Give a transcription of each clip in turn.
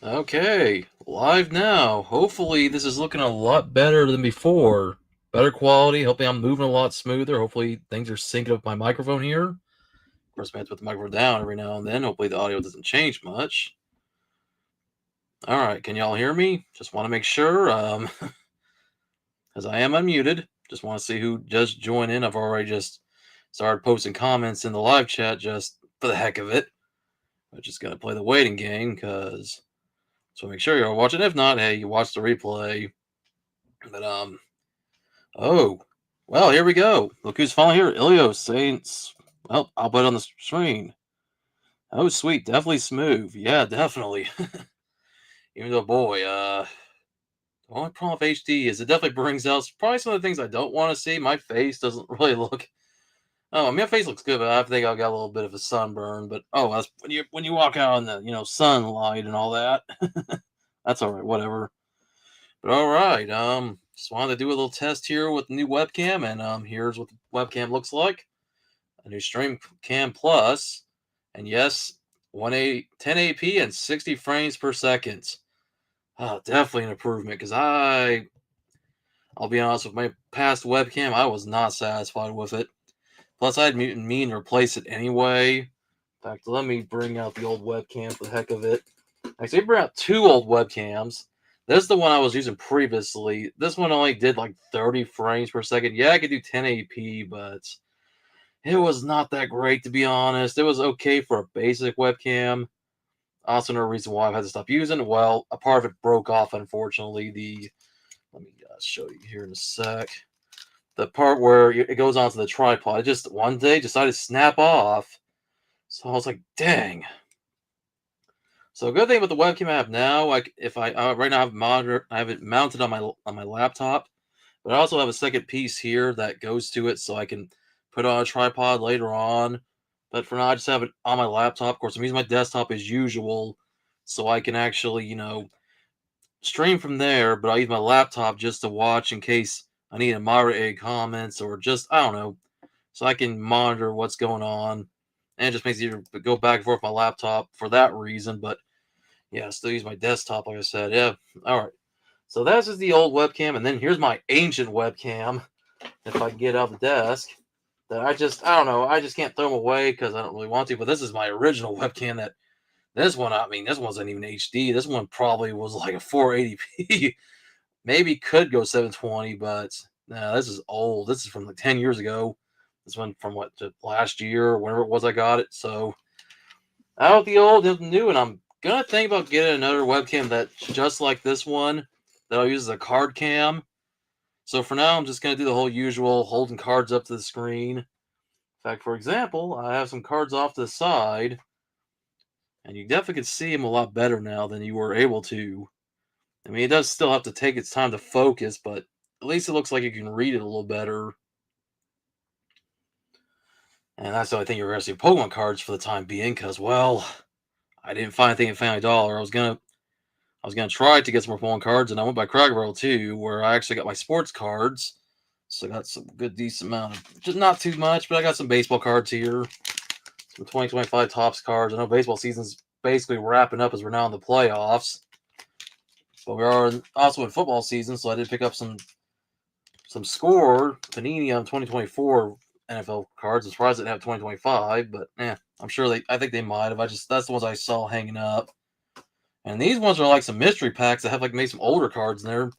Okay, live now. Hopefully this is looking a lot better than before. Better quality. Hopefully I'm moving a lot smoother. Hopefully things are syncing up with my microphone here. Of course, I have to put the microphone down every now and then. Hopefully the audio doesn't change much. All right, can y'all hear me? Just want to make sure, as I am unmuted. Just want to see who does join in. I've already just started posting comments in the live chat just for the heck of it. I'm just gonna play the waiting game because so make sure you're watching. If not, hey, you watch the replay. But oh, well, here we go. Look who's finally here. Ilios Saints. Well, I'll put it on the screen. Oh, sweet. Definitely smooth. Yeah, definitely. Even though, boy, the only problem with HD is it definitely brings out probably some of the things I don't want to see. My face doesn't really look. Oh, I mean, my face looks good, but I think I got a little bit of a sunburn. But oh, that's when you walk out in the sunlight and all that. That's all right. Whatever. But all right. Just wanted to do a little test here with the new webcam, and here's what the webcam looks like. A new Stream Cam Plus, and yes, 1080p and 60 frames per second. Definitely an improvement because I'll be honest, with my past webcam, I was not satisfied with it. Plus, I had mean to replace it anyway. In fact, let me bring out the old webcam for the heck of it. Actually, I bring out two old webcams. This is the one I was using previously. This one only did like 30 frames per second. Yeah, I could do 1080p, but it was not that great, to be honest. It was okay for a basic webcam. Also, no reason why I've had to stop using it. Well, a part of it broke off, unfortunately. Let me show you here in a sec. The part where it goes onto the tripod, it just one day decided to snap off. So I was like, dang. So a good thing about the webcam I have now, like if I right now I have it mounted on my laptop, but I also have a second piece here that goes to it, so I can put it on a tripod later on. But for now, I just have it on my laptop. Of course, I'm using my desktop as usual, so I can actually stream from there. But I use my laptop just to watch in case I need to moderate comments or just I don't know, so I can monitor what's going on. And it just makes it easier to go back and forth with my laptop for that reason. But yeah, I still use my desktop, like I said. Yeah, all right. So that's just the old webcam, and then here's my ancient webcam. If I get off the desk, that I don't know, I just can't throw them away because I don't really want to. But this is my original webcam. That this one, I mean, this wasn't even HD. This one probably was like a 480p. Maybe could go 720, but no, this is old. This is from like 10 years ago. This one from what last year or whenever it was I got it. So out with the old, in the new, and I'm gonna think about getting another webcam that's just like this one that I'll use as a card cam. So for now, I'm just gonna do the whole usual holding cards up to the screen. In fact, for example, I have some cards off to the side, and you definitely can see them a lot better now than you were able to. I mean, it does still have to take its time to focus, but at least it looks like you can read it a little better. And that's the only thing you're going to see Pokemon cards for the time being, because well, I didn't find anything at Family Dollar. I was gonna try to get some more Pokemon cards, and I went by Cracker Barrel too, where I actually got my sports cards. So I got some good decent amount of, just not too much, but I got some baseball cards here, some 2025 Topps cards. I know baseball season's basically wrapping up as we're now in the playoffs, but we are also in football season, so I did pick up some score Panini on 2024 NFL cards. I'm surprised they didn't have 2025, but I'm sure I think they might have. That's the ones I saw hanging up. And these ones are like some mystery packs that have like maybe some older cards in there.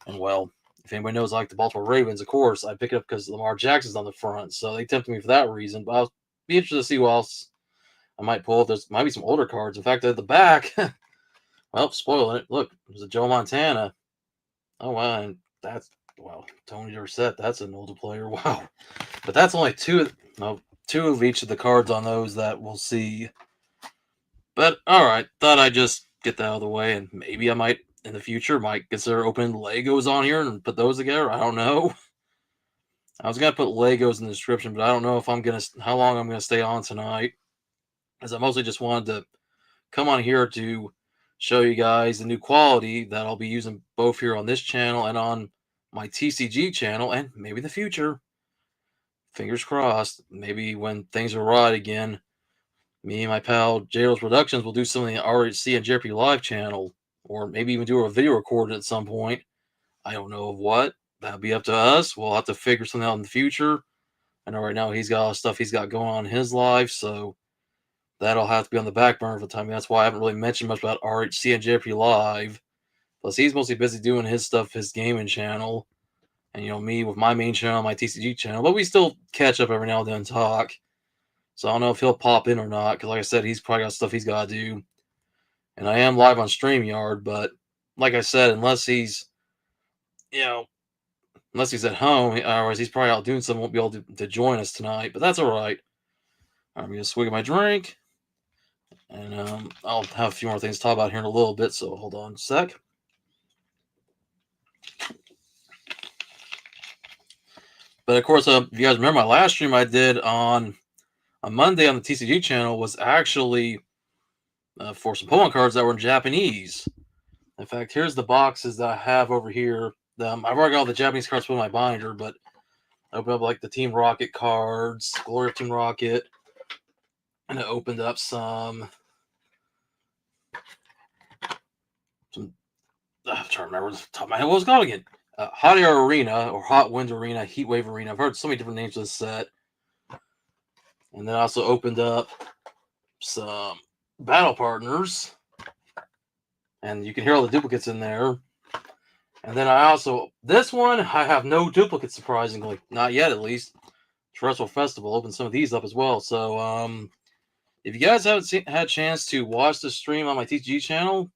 And well, if anybody knows like the Baltimore Ravens, of course, I pick it up because Lamar Jackson's on the front. So they tempted me for that reason. But I'll be interested to see what else I might pull. There's might be some older cards. In fact, at the back, well, spoiling it. Look, there's a Joe Montana. Oh wow, and that's wow, Tony Dorsett. That's an older player. Wow. But that's only two of each of the cards on those that we'll see. But all right, thought I'd just get that out of the way, and maybe I might in the future might consider opening Legos on here and put those together. I don't know. I was gonna put Legos in the description, but I don't know if how long I'm gonna stay on tonight, as I mostly just wanted to come on here to show you guys the new quality that I'll be using both here on this channel and on my TCG channel, and maybe in the future. Fingers crossed. Maybe when things are right again, me and my pal JRO's Productions will do something on RHC and JRP Live channel, or maybe even do a video recording at some point. I don't know of what. That'll be up to us. We'll have to figure something out in the future. I know right now he's got a lot of stuff he's got going on in his life, so that'll have to be on the back burner for the time. That's why I haven't really mentioned much about RHC and JRP Live. Plus, he's mostly busy doing his stuff, his gaming channel. And, me with my main channel, my TCG channel. But we still catch up every now and then and talk. So I don't know if he'll pop in or not. Because, like I said, he's probably got stuff he's got to do. And I am live on StreamYard. But, like I said, unless he's at home, otherwise he's probably out doing something, won't be able to join us tonight. But that's all right. I'm going to swig my drink. And I'll have a few more things to talk about here in a little bit. So hold on a sec. But of course, if you guys remember, my last stream I did on Monday on the TCG channel was actually for some Pokemon cards that were in Japanese. In fact, here's the boxes that I have over here. I've already got all the Japanese cards put in my binder, but I opened up like the Team Rocket cards, Glory of Team Rocket, and I opened up some I'm trying to remember the top of my head what it was called again. Hot Air Arena or Hot Wind Arena, Heat Wave Arena. I've heard so many different names of this set. And then I also opened up some Battle Partners. And you can hear all the duplicates in there. And then this one, I have no duplicates, surprisingly. Not yet, at least. Terrestrial Festival opened some of these up as well. So, if you guys haven't had a chance to watch the stream on my TCG channel,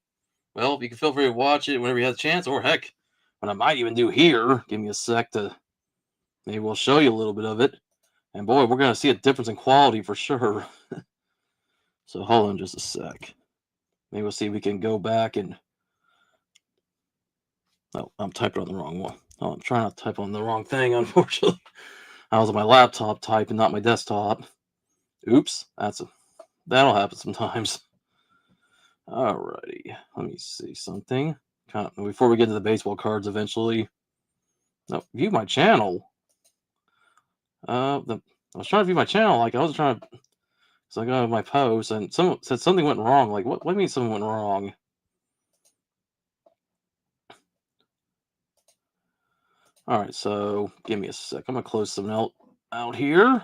well, you can feel free to watch it whenever you have a chance. Or heck, what I might even do here, give me a sec to, maybe we'll show you a little bit of it. And boy, we're going to see a difference in quality for sure. So hold on just a sec. Maybe we'll see if we can go back and... Oh, I'm typing on the wrong one. Oh, I'm trying not to type on the wrong thing, unfortunately. I was on my laptop typing, not my desktop. Oops, that'll happen sometimes. Alrighty, let me see something. Before we get to the baseball cards eventually. No, view my channel. I was trying to view my channel, like I was trying to, so I got my post, and someone said something went wrong. Like, what do you mean something went wrong? All right, so give me a sec. I'm gonna close something out here.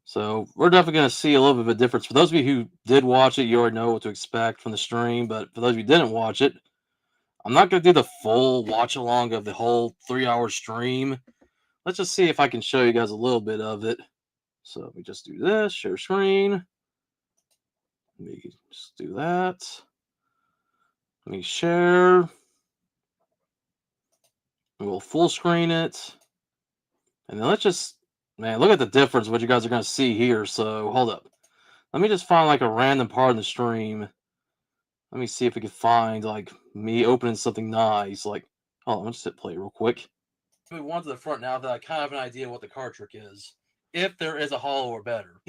So we're definitely gonna see a little bit of a difference. For those of you who did watch it, you already know what to expect from the stream. But for those of you who didn't watch it, I'm not gonna do the full watch along of the whole 3-hour stream. Let's just see if I can show you guys a little bit of it. So let me just do this, share screen. Let me just do that. Let me share. We'll full screen it. And then let's just, man, look at the difference what you guys are going to see here. So hold up. Let me just find like a random part in the stream. Let me see if we can find like me opening something nice. Like, hold on, let's just hit play real quick. Move on to the front now that I kind of have an idea what the card trick is. If there is a hollow or better.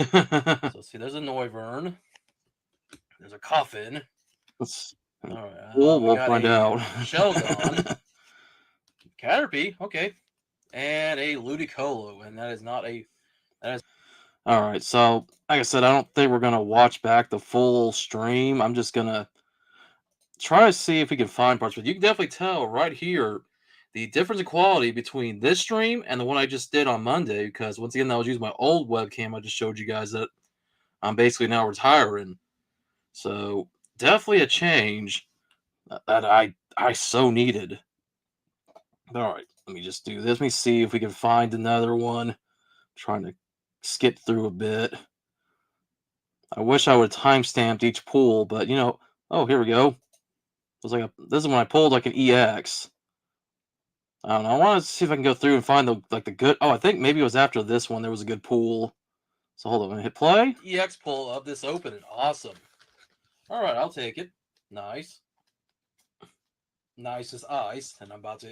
So see, there's a Noivern. There's a Coffin. All right, we'll find out. Sheldon. Caterpie, okay. And a Ludicolo, and that is not a... All right, so like I said, I don't think we're going to watch back the full stream. I'm just going to try to see if we can find parts. But you can definitely tell right here the difference in quality between this stream and the one I just did on Monday, because once again, I was using my old webcam. I just showed you guys that I'm basically now retiring. So definitely a change that I so needed. All right, let me just do this. Let me see if we can find another one. I'm trying to skip through a bit. I wish I would have timestamped each pool, but oh, here we go. It was like this is when I pulled like an EX. I don't know. I want to see if I can go through and find the good. Oh, I think maybe it was after this one there was a good pool. So hold on, I'm gonna hit play. EX pull of this opening. Awesome. All right, I'll take it. Nice. Nice as ice, and I'm about to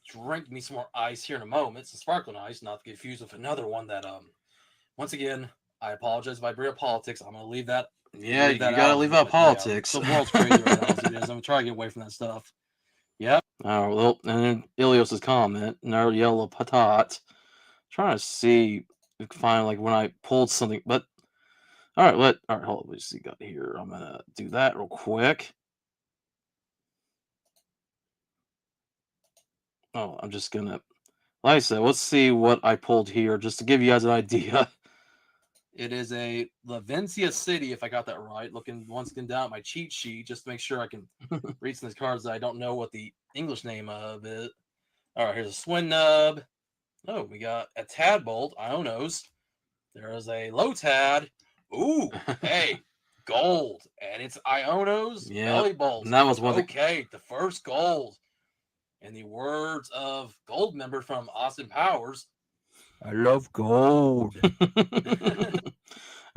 drink me some more ice here in a moment. It's a sparkling ice, not to get confused with another one that once again, I apologize if I bring up politics. I'm gonna leave that. Yeah, you gotta leave out politics. Yeah, the world's crazy right now as it is. I'm gonna try to get away from that stuff. Yep. Oh, well, and then Ilios's comment, no yellow patat. Trying to see we can find like when I pulled something. But all right, hold on. Let's see, got here. I'm gonna do that real quick. Oh, I'm just gonna, like I said, let's see what I pulled here just to give you guys an idea. It is a Lavencia City, if I got that right. Looking once again down at my cheat sheet just to make sure I can read some of these cards that I don't know what the English name of it. All right, here's a Swin Nub. Oh, we got a Tadbolt, Ionos. There is a Lotad. Ooh, hey, gold. And it's Ionos Belly Bolt. And that was one okay, the first gold. In the words of Gold member from Austin Powers, I love gold.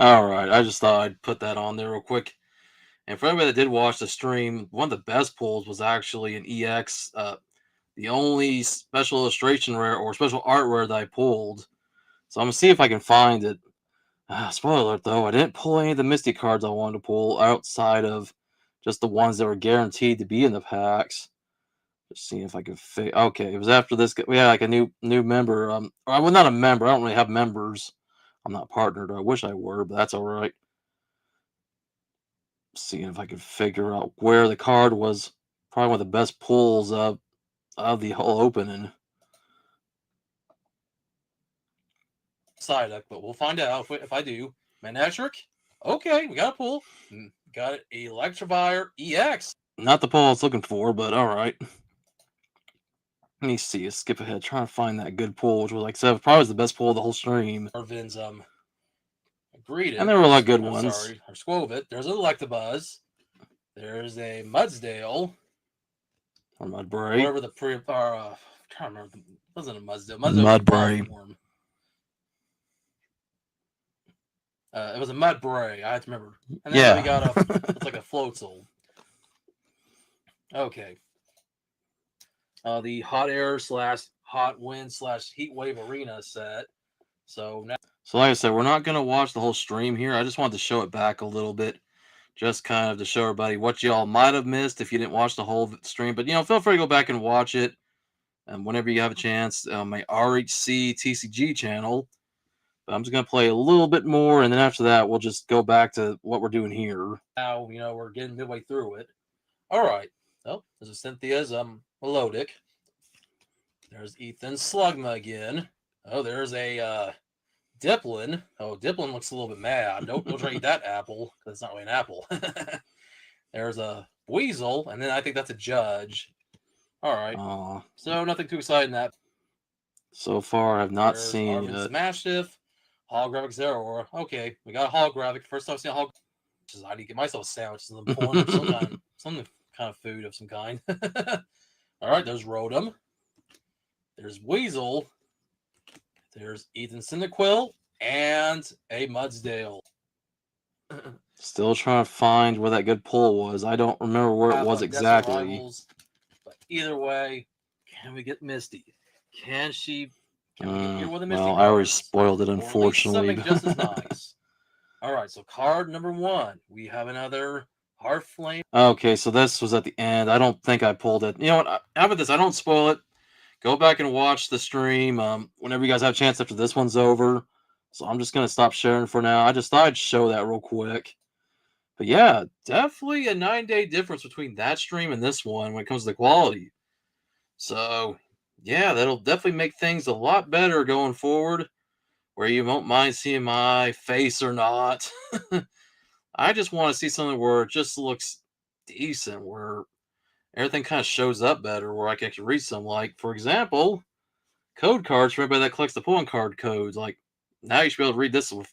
All right, I just thought I'd put that on there real quick. And for everybody that did watch the stream, one of the best pulls was actually an EX. The only special illustration rare or special art rare that I pulled. So I'm going to see if I can find it. Spoiler alert, though, I didn't pull any of the Misty cards I wanted to pull outside of just the ones that were guaranteed to be in the packs. Just seeing if I could fit. Okay, it was after this. We had like a new member. Well, not a member. I don't really have members. I'm not partnered. I wish I were, but that's all right. Seeing if I could figure out where the card was. Probably one of the best pulls of the whole opening. Side deck, but we'll find out if I do. Manectric. Okay, we got a pull. Got it. Electivire EX. Not the pull I was looking for, but all right. Let me see. Skip ahead. Trying to find that good pull, which was like probably was the best pull of the whole stream. Marvin's greeted. And there were a lot of good ones. Sorry, or Squovit. There's an Electabuzz. There's a Mudsdale. Or Mudbray. Whatever the I can't remember. It wasn't a Mudsdale. Mudbray. It was a Mudbray. I have to remember. And then we got it's like a Floatzel. Okay. The Hot Air / Hot Wind / Heat Wave Arena set. So like I said, we're not going to watch the whole stream here. I just wanted to show it back a little bit. Just kind of to show everybody what y'all might have missed if you didn't watch the whole stream. But, feel free to go back and watch it. And whenever you have a chance, my RHC TCG channel. But I'm just going to play a little bit more. And then after that, we'll just go back to what we're doing here. Now, we're getting midway through it. All right. Oh, there's a Cynthia's Melodic. There's Ethan Slugma again. Oh, there's a Diplin. Oh, Diplin looks a little bit mad. Don't try to eat that apple, because it's not really an apple. There's a Weasel, and then I think that's a Judge. All right. So nothing too exciting that. So far, I've not seen it. Smashift, Holographic Zeraora. Okay, we got a holographic. First time I've seen a holographic. I need to get myself a sandwich in the morning or some kind of food of some kind. All right, there's Rotom. There's Weasel. There's Ethan Cyndaquil and a Mudsdale. Still trying to find where that good pull was. I don't remember where it was exactly. Rivals, but either way, can we get Misty? Can we get here with a Misty? Well, I already spoiled it, unfortunately. Something just as nice. All right, so card number 1. We have another Heartflame. Okay, so this was at the end. I don't think I pulled it. You know what? How about this? I don't spoil it. Go back and watch the stream whenever you guys have a chance after this one's over. So I'm just going to stop sharing for now. I just thought I'd show that real quick. But yeah, definitely a 9-day difference between that stream and this one when it comes to the quality. So yeah, that'll definitely make things a lot better going forward, where you won't mind seeing my face or not. I just want to see something where it just looks decent, where everything kind of shows up better, where I can actually read some. Like, for example, code cards for everybody that collects the Pokemon card codes. Like, now you should be able to read this with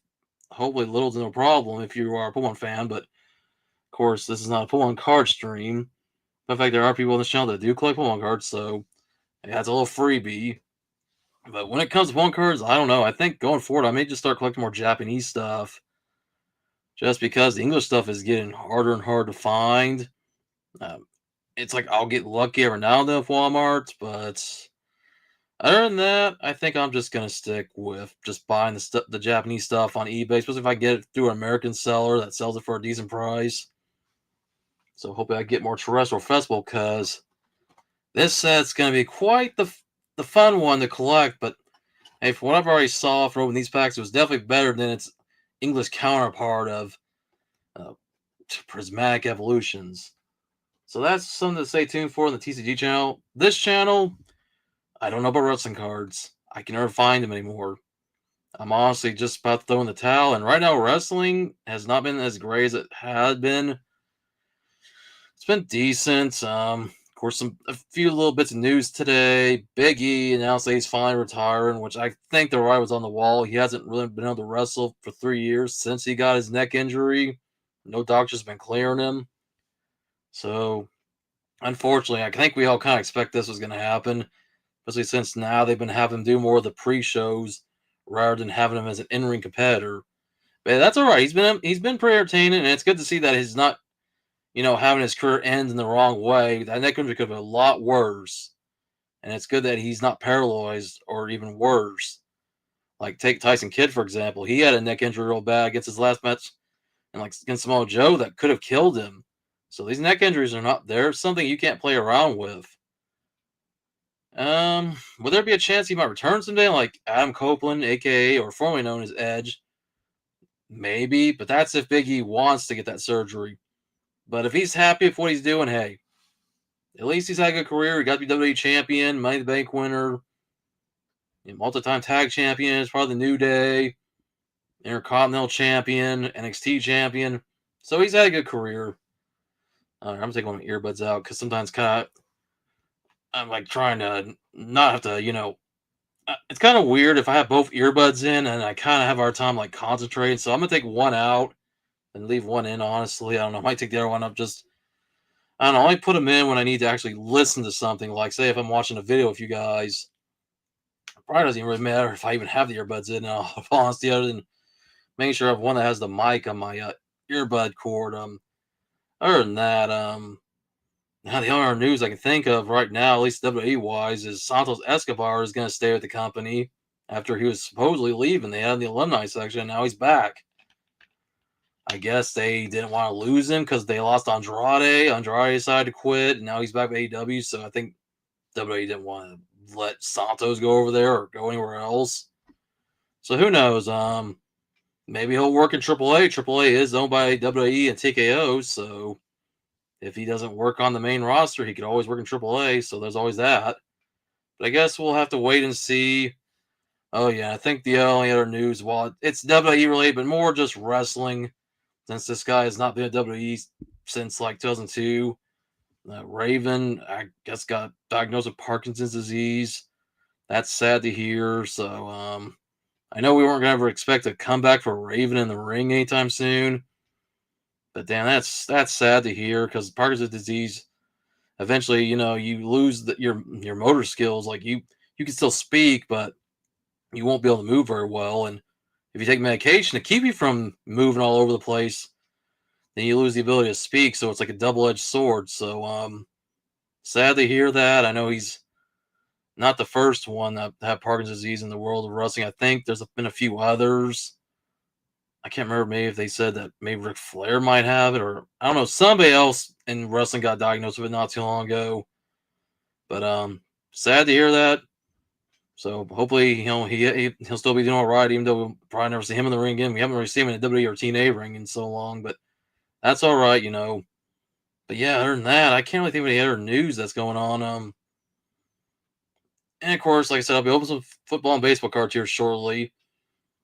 hopefully little to no problem if you are a Pokemon fan. But, of course, this is not a Pokemon card stream. But in fact, there are people on this channel that do collect Pokemon cards, so that's a little freebie. But when it comes to Pokemon cards, I don't know. I think going forward, I may just start collecting more Japanese stuff. Just because the English stuff is getting harder and harder to find. It's like I'll get lucky every now and then with Walmart, but other than that, I think I'm just going to stick with just buying the Japanese stuff on eBay, especially if I get it through an American seller that sells it for a decent price. So hopefully I get more Terrestrial Festival, because this set's going to be quite the fun one to collect, but hey, for what I've already saw from opening these packs, it was definitely better than its English counterpart of uh, Prismatic Evolutions. So that's something to stay tuned for on the TCG channel. This channel, I don't know about wrestling cards. I can never find them anymore. I'm honestly just about to throw in the towel. And right now, wrestling has not been as great as it had been. It's been decent. Of course, a few little bits of news today. Big E announced that he's finally retiring, which I think the writing was on the wall. He hasn't really been able to wrestle for 3 years since he got his neck injury. No doctor's been clearing him. So, unfortunately, I think we all kind of expect this was going to happen, especially since now they've been having him do more of the pre-shows rather than having him as an in-ring competitor. But that's all right. He's been pretty entertaining, and it's good to see that he's not having his career end in the wrong way. That neck injury could have been a lot worse. And it's good that he's not paralyzed or even worse. Like, take Tyson Kidd, for example. He had a neck injury real bad against his last match and like against Samoa Joe that could have killed him. So these neck injuries are not there. Something you can't play around with. Would there be a chance he might return someday, like Adam Copeland, aka or formerly known as Edge? Maybe, but that's if Big E wants to get that surgery. But if he's happy with what he's doing, hey, at least he's had a good career. He got to be WWE champion, Money in the Bank winner, multi-time tag champion. It's probably the New Day, Intercontinental champion, NXT champion. So he's had a good career. I'm gonna take one of my earbuds out because sometimes I'm like trying to not have to, it's kind of weird if I have both earbuds in and I kind of have a hard time like concentrating. So I'm gonna take one out and leave one in. Honestly, I don't know. I might take the other one up. I don't know. I only put them in when I need to actually listen to something. Like, say, if I'm watching a video with you guys, it probably doesn't even really matter if I even have the earbuds in. All honesty, other than making sure I have one that has the mic on my earbud cord. Other than that, now the only news I can think of right now, at least WWE wise, is Santos Escobar is going to stay with the company after he was supposedly leaving. They had the alumni section, and now he's back. I guess they didn't want to lose him because they lost Andrade. Andrade decided to quit, and now he's back with AEW. So I think WWE didn't want to let Santos go over there or go anywhere else. So who knows? Maybe he'll work in AAA. AAA is owned by WWE and TKO, so if he doesn't work on the main roster, he could always work in AAA. So there's always that. But I guess we'll have to wait and see. Oh yeah, I think the only other news, while it's WWE related, but more just wrestling, since this guy has not been at WWE since like 2002. Raven, I guess, got diagnosed with Parkinson's disease. That's sad to hear. So, I know we weren't going to ever expect a comeback for Raven in the ring anytime soon. But damn, that's sad to hear because Parkinson's disease, eventually, you lose your motor skills. Like you can still speak, but you won't be able to move very well. And if you take medication to keep you from moving all over the place, then you lose the ability to speak. So it's like a double-edged sword. So, sad to hear that. I know he's not the first one that had Parkinson's disease in the world of wrestling. I think there's been a few others. I can't remember maybe if they said that maybe Ric Flair might have it, or I don't know, somebody else in wrestling got diagnosed with it not too long ago. But sad to hear that. So hopefully, he'll still be doing all right, even though we'll probably never see him in the ring again. We haven't really seen him in the WWE or TNA ring in so long, but that's all right. But yeah, other than that, I can't really think of any other news that's going on. And of course, like I said, I'll be opening some football and baseball cards here shortly.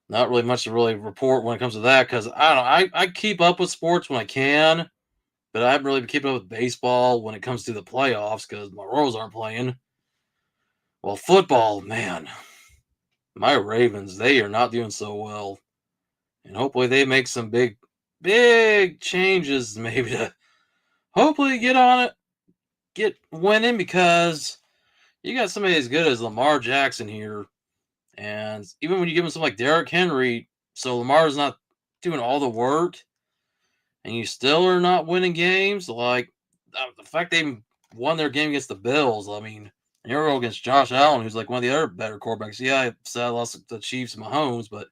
Not really much to really report when it comes to that because I don't know. I keep up with sports when I can, but I haven't really been keeping up with baseball when it comes to the playoffs because my Royals aren't playing. Well, football, man, my Ravens, they are not doing so well. And hopefully they make some big changes maybe to hopefully get on it, get winning because you got somebody as good as Lamar Jackson here. And even when you give him something like Derrick Henry, so Lamar's not doing all the work, and you still are not winning games, like the fact they won their game against the Bills, I mean, and you're against Josh Allen, who's like one of the other better quarterbacks. Yeah, I said I lost the Chiefs and Mahomes, but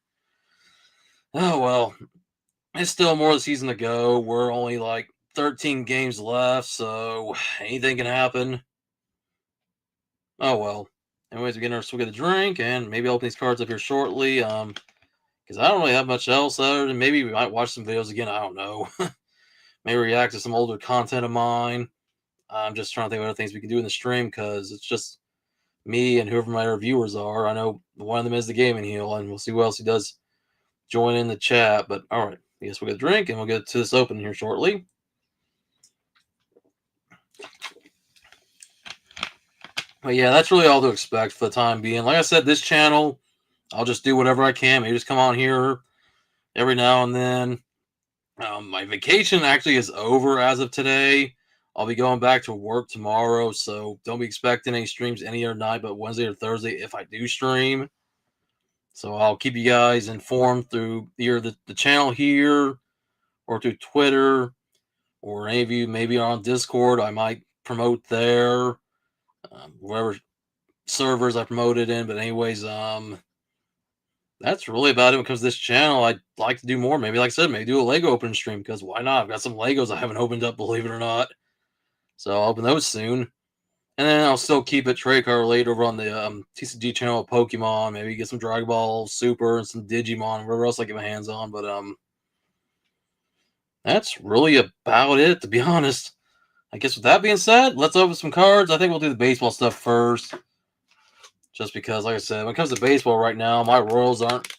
oh well. It's still more of the season to go. We're only like 13 games left, so anything can happen. Oh well. Anyways, we're getting a drink, and maybe I'll open these cards up here shortly. Because I don't really have much else other than maybe we might watch some videos again. I don't know. Maybe react to some older content of mine. I'm just trying to think of other things we can do in the stream because it's just me and whoever my other viewers are. I know one of them is the Gaming Heel, and we'll see who else he does join in the chat. But all right, I guess we'll get a drink and we'll get to this open here shortly. But yeah, that's really all to expect for the time being. Like I said, this channel, I'll just do whatever I can. Maybe just come on here every now and then. My vacation actually is over as of today. I'll be going back to work tomorrow, so don't be expecting any streams any other night but Wednesday or Thursday if I do stream. So I'll keep you guys informed through either the channel here or through Twitter, or any of you maybe on Discord. I might promote there, whatever servers I promoted in. But anyways, that's really about it when it comes to this channel. I'd like to do more. Maybe, like I said, maybe do a Lego opening stream, because why not? I've got some Legos I haven't opened up, believe it or not. So I'll open those soon. And then I'll still keep it trade card related over on the TCG channel of Pokemon. Maybe get some Dragon Ball Super and some Digimon, whatever else I get my hands on. But that's really about it, to be honest. I guess with that being said, let's open some cards. I think we'll do the baseball stuff first. Just because, like I said, when it comes to baseball right now, my Royals aren't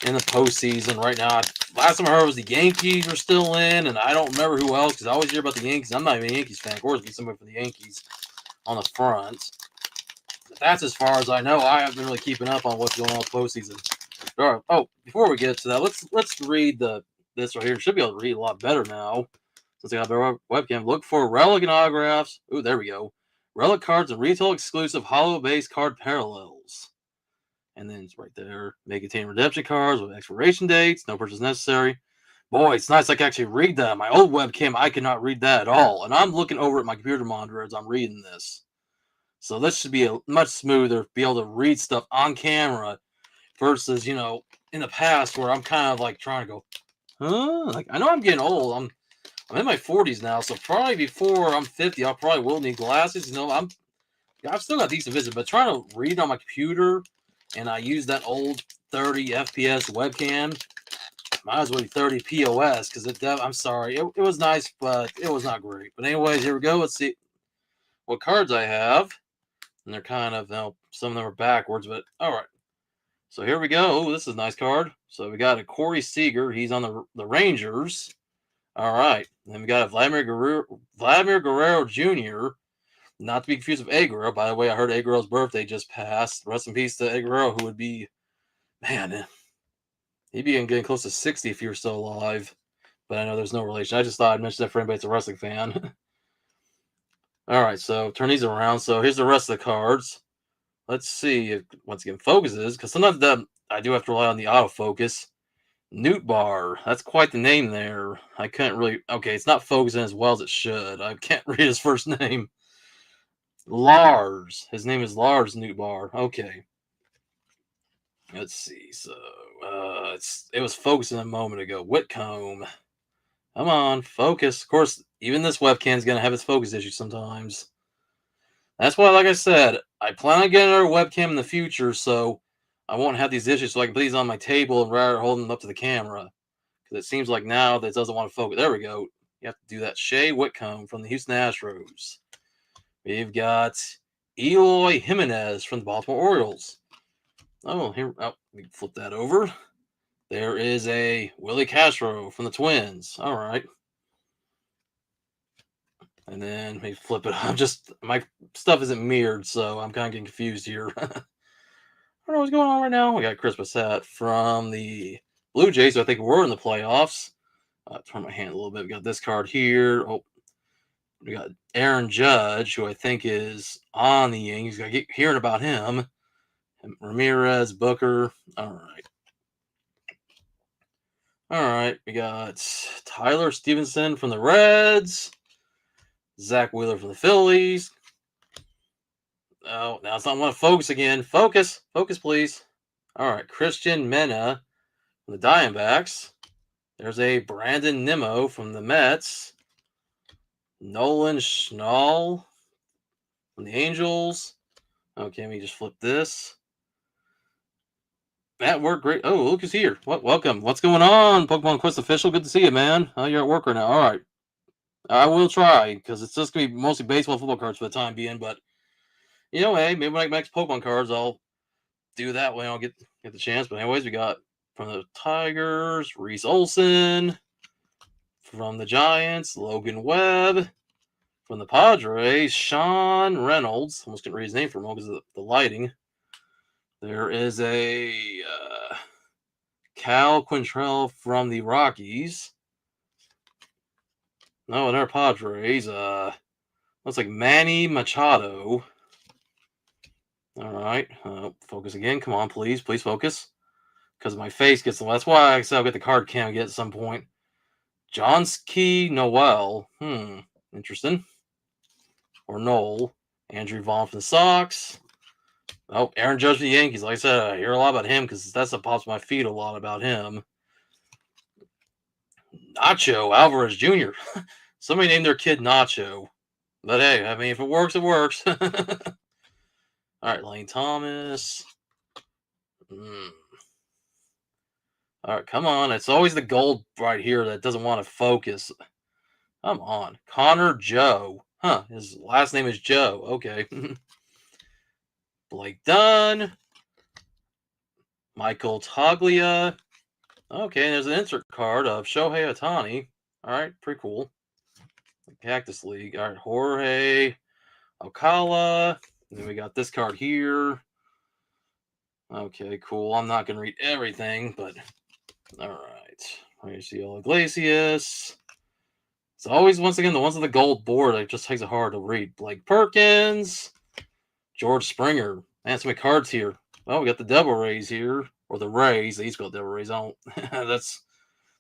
in the postseason right now. Last time I heard was the Yankees were still in, and I don't remember who else, because I always hear about the Yankees. I'm not even a Yankees fan. Of course, be somebody from the Yankees on the front. But that's as far as I know. I haven't been really keeping up on what's going on with postseason. All right. Oh, before we get to that, let's read this right here. Should be able to read a lot better now since I got the webcam. Look for relic and autographs. Ooh, there we go. Relic cards and retail exclusive hollow base card parallels. And then it's right there. May contain redemption cards with expiration dates. No purchase necessary. Boy, it's nice I can actually read that. My old webcam, I could not read that at all. And I'm looking over at my computer monitor as I'm reading this. So this should be a much smoother, be able to read stuff on camera versus, in the past where I'm kind of like trying to go, huh? Like, I know I'm getting old. I'm in my 40s now, so probably before I'm 50, I probably will need glasses. I've still got decent vision, but trying to read on my computer, and I use that old 30 FPS webcam. Might as well be 30 POS, because I'm sorry, it was nice, but it was not great. But anyways, here we go. Let's see what cards I have. And they're kind of, some of them are backwards, but all right. So here we go. Oh, this is a nice card. So we got a Corey Seager. He's on the Rangers. All right. Then we got a Vladimir Guerrero Jr., not to be confused with Aguero. By the way, I heard Aguero's birthday just passed. Rest in peace to Aguero, who would be, man, he'd be getting close to 60 if he were still alive. But I know there's no relation. I just thought I'd mention that for anybody that's a wrestling fan. All right, so turn these around. So here's the rest of the cards. Let's see if, once again, focuses, because sometimes I do have to rely on the autofocus. Newt Bar, that's quite the name there. I couldn't really, okay, it's not focusing as well as it should. I can't read his first name. Lars, his name is Lars Newt Bar. Okay. Let's see, so, it was focusing a moment ago. Whitcomb. Come on, focus. Of course, even this webcam is going to have its focus issues sometimes. That's why, like I said, I plan on getting another webcam in the future, so I won't have these issues, so I can put these on my table rather than holding them up to the camera. Because it seems like now that it doesn't want to focus. There we go. You have to do that. Shea Whitcomb from the Houston Astros. We've got Eloy Jimenez from the Baltimore Orioles. Oh, here. Oh, we can flip that over. There is a Willie Castro from the Twins. All right. And then maybe flip it. My stuff isn't mirrored, so I'm kind of getting confused here. I don't know what's going on right now. We got a Christmas hat from the Blue Jays, so I think we're in the playoffs. Turn my hand a little bit. We got this card here. Oh, we got Aaron Judge, who I think is on the Yankees. I keep hearing about him. And Ramirez, Booker. All right. All right. We got Tyler Stevenson from the Reds. Zach Wheeler from the Phillies. Oh, now it's not want to focus again. Focus, please. All right, Christian Mena from the Diamondbacks. There's a Brandon Nimmo from the Mets. Nolan Schnall from the Angels. Okay, let me just flip this. That worked great. Oh, Luke is here. Welcome. What's going on, Pokemon Quest official? Good to see you, man. Oh, you're at work right now. All right. I will try, because it's just going to be mostly baseball football cards for the time being. But, hey, maybe when I make Pokemon cards, I'll do that when I'll get the chance. But anyways, we got from the Tigers, Reese Olson. From the Giants, Logan Webb. From the Padres, Sean Reynolds. Almost couldn't read his name for a moment because of the lighting. There is a Cal Quintrell from the Rockies. No, another Padres. Looks like Manny Machado. All right. Focus again. Come on, please. Please focus. Because my face gets... That's why I said I'll get the card cam again at some point. Johnsky Noel. Interesting. Or Noel. Andrew Vaughn from the Sox. Oh, Aaron Judge for the Yankees. Like I said, I hear a lot about him because that's what pops my feed a lot about him. Nacho Alvarez Jr. Somebody named their kid Nacho. But hey, I mean, if it works, it works. All right, Lane Thomas. All right, come on. It's always the gold right here that doesn't want to focus. Come on. Connor Joe. Huh, his last name is Joe. Okay. Blake Dunn. Michael Toglia. Okay, there's an insert card of Shohei Ohtani. All right, pretty cool. Cactus League. All right, Jorge Alcala. And then we got this card here. Okay, cool. I'm not going to read everything, but all right. RHC Iglesias. It's always, once again, the ones on the gold board that just takes it hard to read. Blake Perkins. George Springer. Man, so many cards here. Oh, we got the Devil Rays here. Or the Rays. They used to go Devil Rays. I don't. That's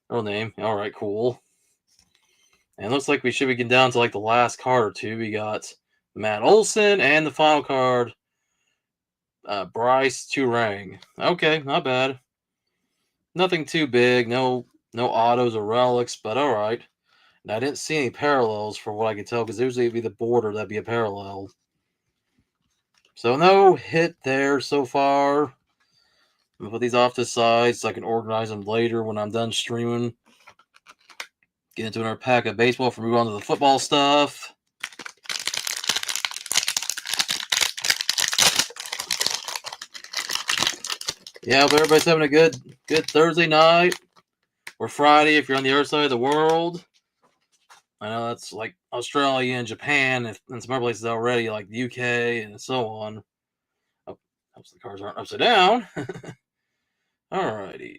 their name. All right, cool. And it looks like we should be getting down to like the last card or two. We got Matt Olson and the final card, Bryce Turang. Okay, not bad. Nothing too big. No autos or relics, but all right. And I didn't see any parallels for what I could tell because usually it'd be the border that'd be a parallel. So no hit there so far. I'm gonna put these off to the side so I can organize them later when I'm done streaming. Get into another pack of baseball before we move on to the football stuff. Yeah, hope everybody's having a good Thursday night or Friday if you're on the other side of the world. I know that's like Australia and Japan and some other places already, like the UK and so on. Oh, hopes the cards aren't upside down. Alrighty.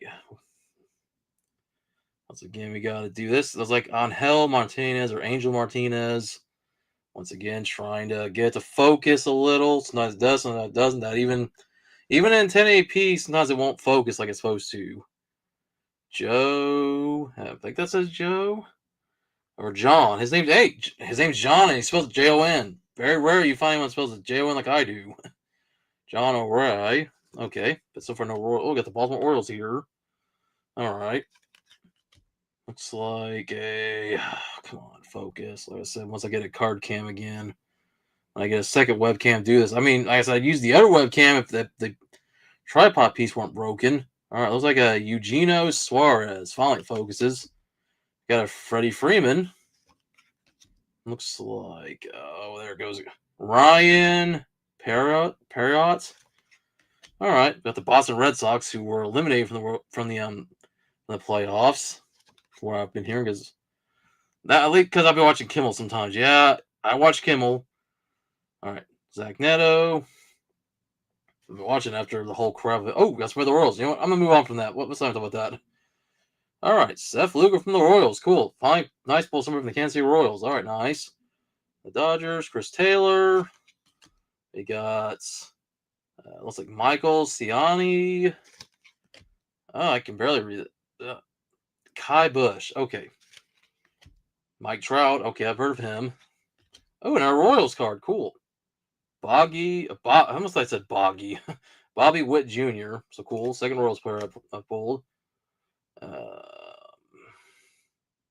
Once again, we got to do this. It was like Angel Martinez or Angel Martinez. Once again, trying to get it to focus a little. Sometimes it does, sometimes it doesn't. That even in 1080p, sometimes it won't focus like it's supposed to. Joe. I think that says Joe. Or John. His name's John and he spells it Jon. Very rare you find one that spells it Jon like I do. John O'Reilly. Okay. But so far no Royals. Oh, we got the Baltimore Orioles here. Alright. Looks like a... Come on, focus. Like I said, once I get a card cam again. When I get a second webcam do this. I mean, like I said, I'd use the other webcam if the tripod piece weren't broken. Alright, looks like a Eugenio Suarez. Finally focuses. Got a Freddie Freeman. Looks like, oh, there it goes. Ryan Perriott. All right, got the Boston Red Sox, who were eliminated from the playoffs. From what I've been hearing, because I've been watching Kimmel sometimes. Yeah, I watch Kimmel. All right, Zach Neto. I've been watching after the whole crap of it. Oh, got some of the Royals. You know what? I'm gonna move on from that. What's time about that? All right, Seth Luger from the Royals. Cool. Fine. Nice pull somebody from the Kansas City Royals. All right, nice. The Dodgers, Chris Taylor. We got, looks like Michael Ciani. Oh, I can barely read it. Kai Bush. Okay. Mike Trout. Okay, I've heard of him. Oh, and our Royals card. Cool. I almost thought I said Boggy. Bobby Witt Jr. So cool. Second Royals player I pulled.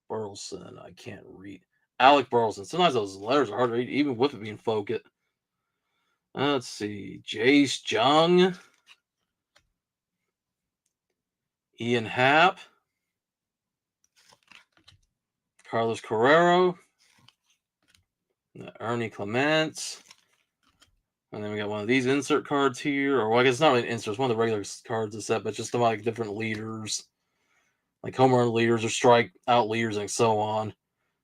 Burleson. I can't read. Alec Burleson. Sometimes those letters are hard to read, even with it being focused. Let's see. Jace Jung. Ian Happ. Carlos Carrero. Ernie Clements. And then we got one of these insert cards here. Or well, I guess it's not really an insert. It's one of the regular cards of the set, but just like different leaders. Like home run leaders or strike out leaders and so on.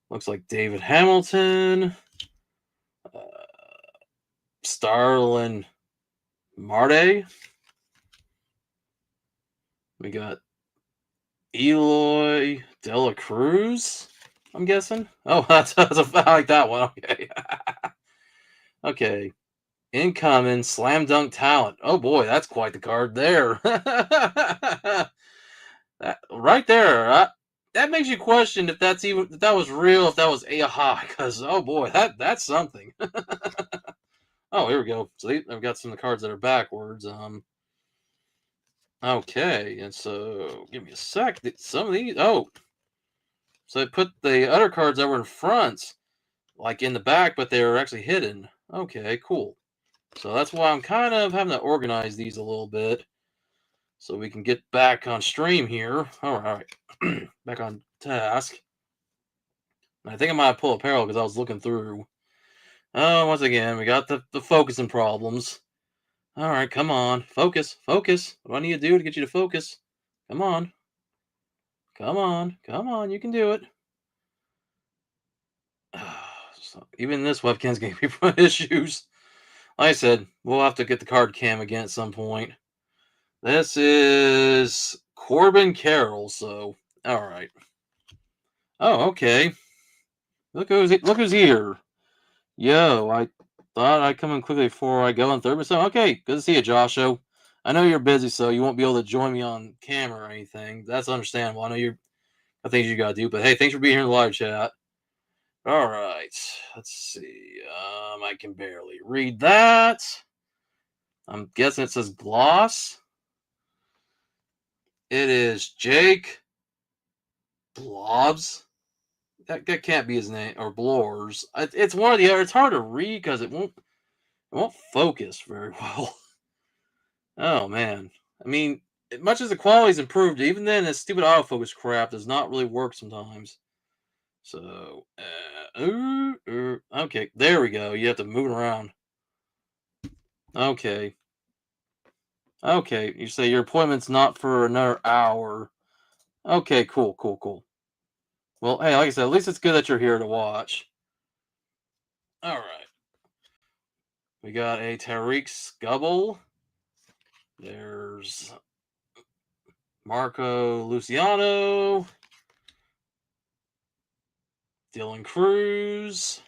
Looks like David Hamilton. Starlin Marte. We got Eloy De La Cruz, I'm guessing. Oh, I like that one. Okay. Okay. Incoming slam dunk talent. Oh boy, that's quite the card there. That, right there. That makes you question if that was real, if that was AI. Because oh boy, that's something. Oh, here we go. So I've got some of the cards that are backwards. Okay, and so give me a sec. Some of these. Oh, so I put the other cards that were in front, like in the back, but they were actually hidden. Okay, cool. So that's why I'm kind of having to organize these a little bit, so we can get back on stream here. All right, back on task. I think I might pull a parallel because I was looking through. Oh, once again, we got the focusing problems. All right, come on. Focus. Focus. What do I need to do to get you to focus? Come on. Come on. Come on. You can do it. So even this webcam's giving me issues. Like I said, we'll have to get the card cam again at some point. This is Corbin Carroll, so all right. Oh, okay. Look who's here. Yo, I thought I'd come in quickly before I go on 30%. Okay, good to see you, Joshua. I know you're busy, so you won't be able to join me on camera or anything. That's understandable. I know you're got things you gotta do, but hey, thanks for being here in the live chat. All right, let's see. I can barely read that. I'm guessing it says gloss. It is Jake Blobs. That can't be his name, or Blors. It's one or the other. It's hard to read because it won't focus very well. Oh man, I mean, as much as the quality's improved, even then, this stupid autofocus crap does not really work sometimes. So, okay, there we go. You have to move it around. Okay. Okay, you say your appointment's not for another hour. Okay, cool. Well, hey, like I said, at least it's good that you're here to watch. All right. We got a Tariq Scubble. There's Marco Luciano. Dylan Cruz.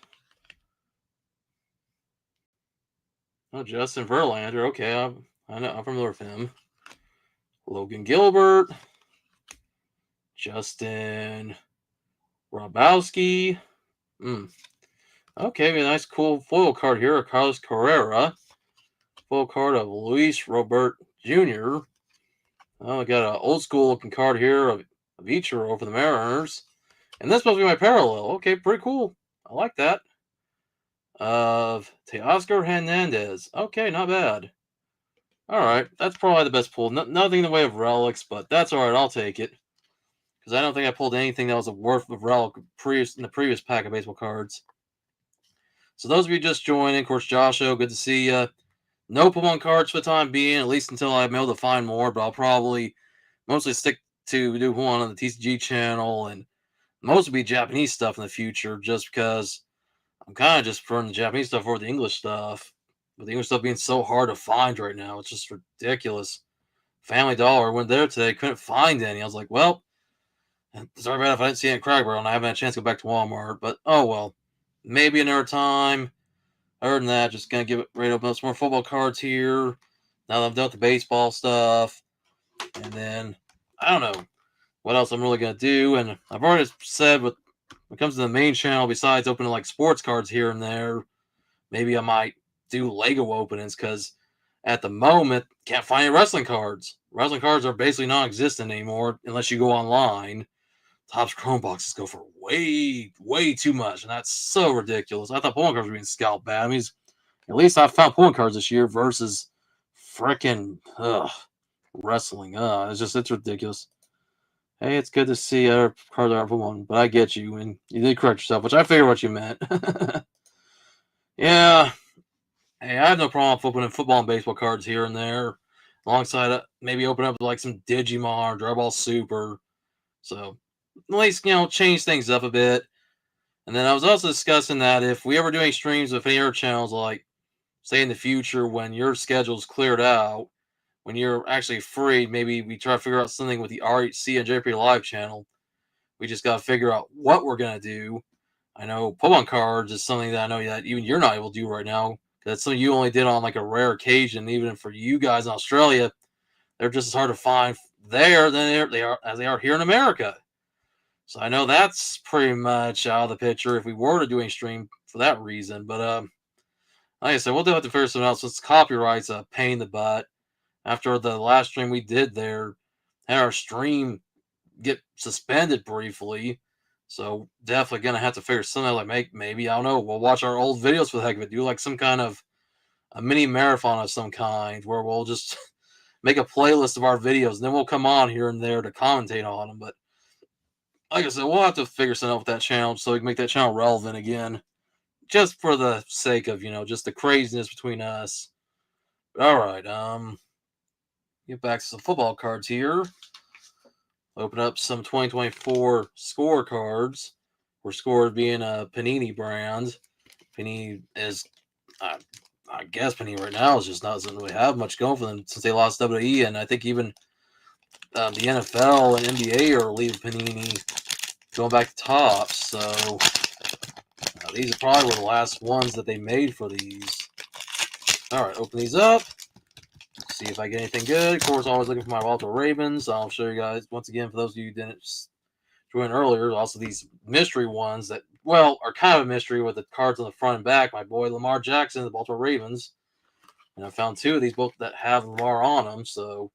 Oh, Justin Verlander. Okay, I know, I'm familiar with him. Logan Gilbert. Justin Robowski. Okay, a nice cool foil card here of Carlos Carrera. Foil card of Luis Robert Jr. Oh, I got an old school looking card here of Ichiro for the Mariners. And that's supposed to be my parallel. Okay, pretty cool. I like that. Of Teoscar Hernandez. Okay, not bad. All right, that's probably the best pull. Nothing in the way of relics, but that's all right. I'll take it. Because I don't think I pulled anything that was a worth of relic in the previous pack of baseball cards. So those of you just joining, of course, Joshua, good to see you. No Pokemon cards for the time being, at least until I'm able to find more, but I'll probably mostly stick to do one on the TCG channel and mostly be Japanese stuff in the future, just because I'm kind of just preferring the Japanese stuff over the English stuff. With the English stuff being so hard to find right now, it's just ridiculous. Family Dollar went there today, couldn't find any. I was like, well, sorry about it if I didn't see it in Cragborough and I haven't had a chance to go back to Walmart, but oh well. Maybe another time. Other than that, just gonna ready to open up some more football cards here. Now that I'm done with the baseball stuff. And then I don't know what else I'm really gonna do. And I've already said when it comes to the main channel, besides opening like sports cards here and there, maybe I might do Lego openings because at the moment can't find any wrestling cards. Wrestling cards are basically non-existent anymore unless you go online. Topps Chrome boxes go for way too much, and that's so ridiculous. I thought Pokemon cards were being scalped bad. I mean, At least I found pulling cards this year versus frickin' wrestling. It's ridiculous. Hey, it's good to see other cards aren't for one, but I get you, and you did correct yourself, which I figured what you meant. Yeah. Hey, I have no problem opening football and baseball cards here and there, alongside maybe open up like some Digimon or Dragon Ball Super. So at least change things up a bit. And then I was also discussing that if we ever do any streams with any other channels, like say in the future when your schedule's cleared out, when you're actually free, maybe we try to figure out something with the RHC and JP Live channel. We just got to figure out what we're gonna do. I know Pokemon cards is something that I know that even you're not able to do right now. That's something you only did on like a rare occasion. Even for you guys in Australia, they're just as hard to find there than they are here in America. So I know that's pretty much out of the picture if we were to do a stream for that reason. But like I said, we'll have to figure something out since copyright's a pain in the butt. After the last stream we did there, had our stream get suspended briefly. So definitely gonna have to figure something out, like maybe I don't know. We'll watch our old videos for the heck of it. Do like some kind of a mini marathon of some kind where we'll just make a playlist of our videos, and then we'll come on here and there to commentate on them. But like I said, we'll have to figure something out with that channel so we can make that channel relevant again, just for the sake of just the craziness between us. But all right, get back to some football cards here. Open up some 2024 scorecards. Where scores being a Panini brand. Panini is, I guess Panini right now is just doesn't really have much going for them since they lost WWE, and I think even the NFL and NBA are leaving Panini, going back to Topps. So these are probably one of the last ones that they made for these. All right, open these up. See if I get anything good. Of course, always looking for my Baltimore Ravens. I'll show you guys once again for those of you who didn't join earlier. Also, these mystery ones that are kind of a mystery with the cards on the front and back. My boy Lamar Jackson, the Baltimore Ravens, and I found two of these both that have Lamar on them. So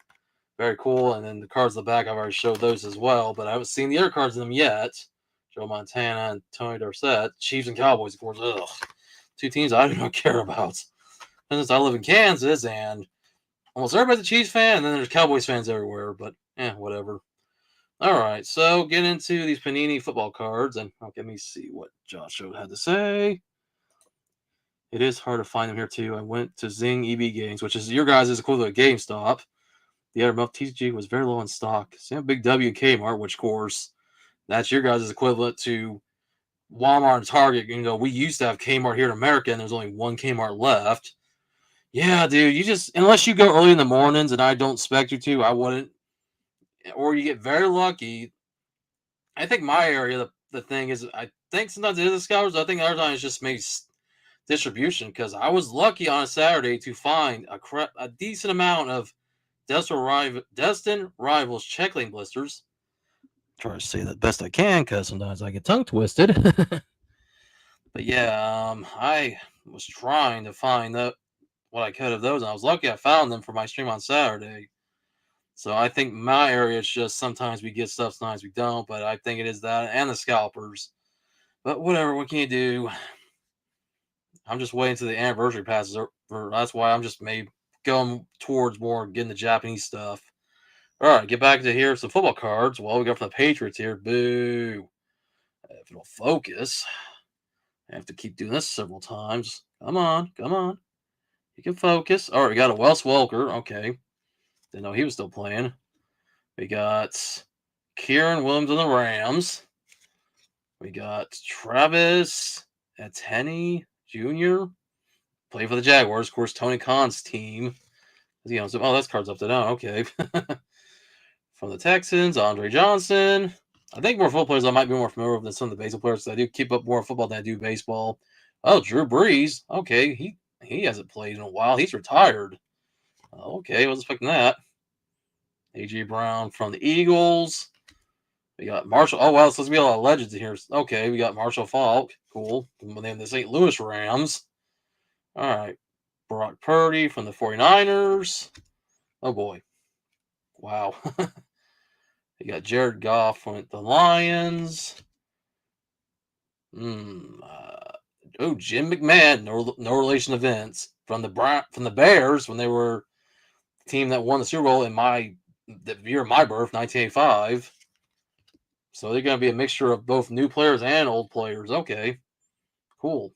very cool. And then the cards on the back, I've already showed those as well, but I haven't seen the other cards in them yet. Joe Montana and Tony Dorsett, Chiefs and Cowboys, of course. Ugh, two teams I do not care about. And since I live in Kansas and almost everybody's a Chiefs fan, and then there's Cowboys fans everywhere, but whatever. All right, so get into these Panini football cards, and let me see what Josh had to say. It is hard to find them here, too. I went to Zing EB Games, which is your guys' equivalent of GameStop. The other month, TCG was very low in stock. Same Big W and Kmart, which, of course, that's your guys' equivalent to Walmart and Target. We used to have Kmart here in America, and there's only one Kmart left. Yeah, dude, unless you go early in the mornings, and I don't expect you to, I wouldn't. Or you get very lucky. I think my area, the thing is, I think sometimes it is the scalpers. I think other times it's just makes distribution, because I was lucky on a Saturday to find a decent amount of Destin Rivals checkling blisters. Try to say that best I can, because sometimes I get tongue twisted. But yeah, I was trying to find what I could of those, and I was lucky I found them for my stream on Saturday. So I think my area is just sometimes we get stuff, sometimes we don't, but I think it is that and the scalpers. But whatever, what can you do? I'm just waiting to the anniversary passes. That's why I'm just maybe going towards more getting the Japanese stuff. All right, get back to here. Some football cards. Well, we got from the Patriots here. Boo. If it'll focus, I have to keep doing this several times. Come on, come on. You can focus. All right, we got a Wes Welker. Okay. Didn't know he was still playing. We got Kieran Williams on the Rams. We got Travis Etienne Jr. Play for the Jaguars. Of course, Tony Khan's team. Oh, that's cards up to down. Okay. From the Texans, Andre Johnson. I think more football players I might be more familiar with than some of the baseball players. I do keep up more football than I do baseball. Oh, Drew Brees. Okay, he hasn't played in a while. He's retired. Okay, I wasn't expecting that. A.J. Brown from the Eagles. We got Marshall. Oh, wow, it's supposed to be a lot of legends in here. Okay, we got Marshall Faulk. Cool. Name the St. Louis Rams. All right. Brock Purdy from the 49ers. Oh, boy. Wow. You got Jared Goff from the Lions. Jim McMahon, no relation to Vince, from the Bears when they were the team that won the Super Bowl in the year of my birth, 1985. So they're going to be a mixture of both new players and old players. Okay, cool.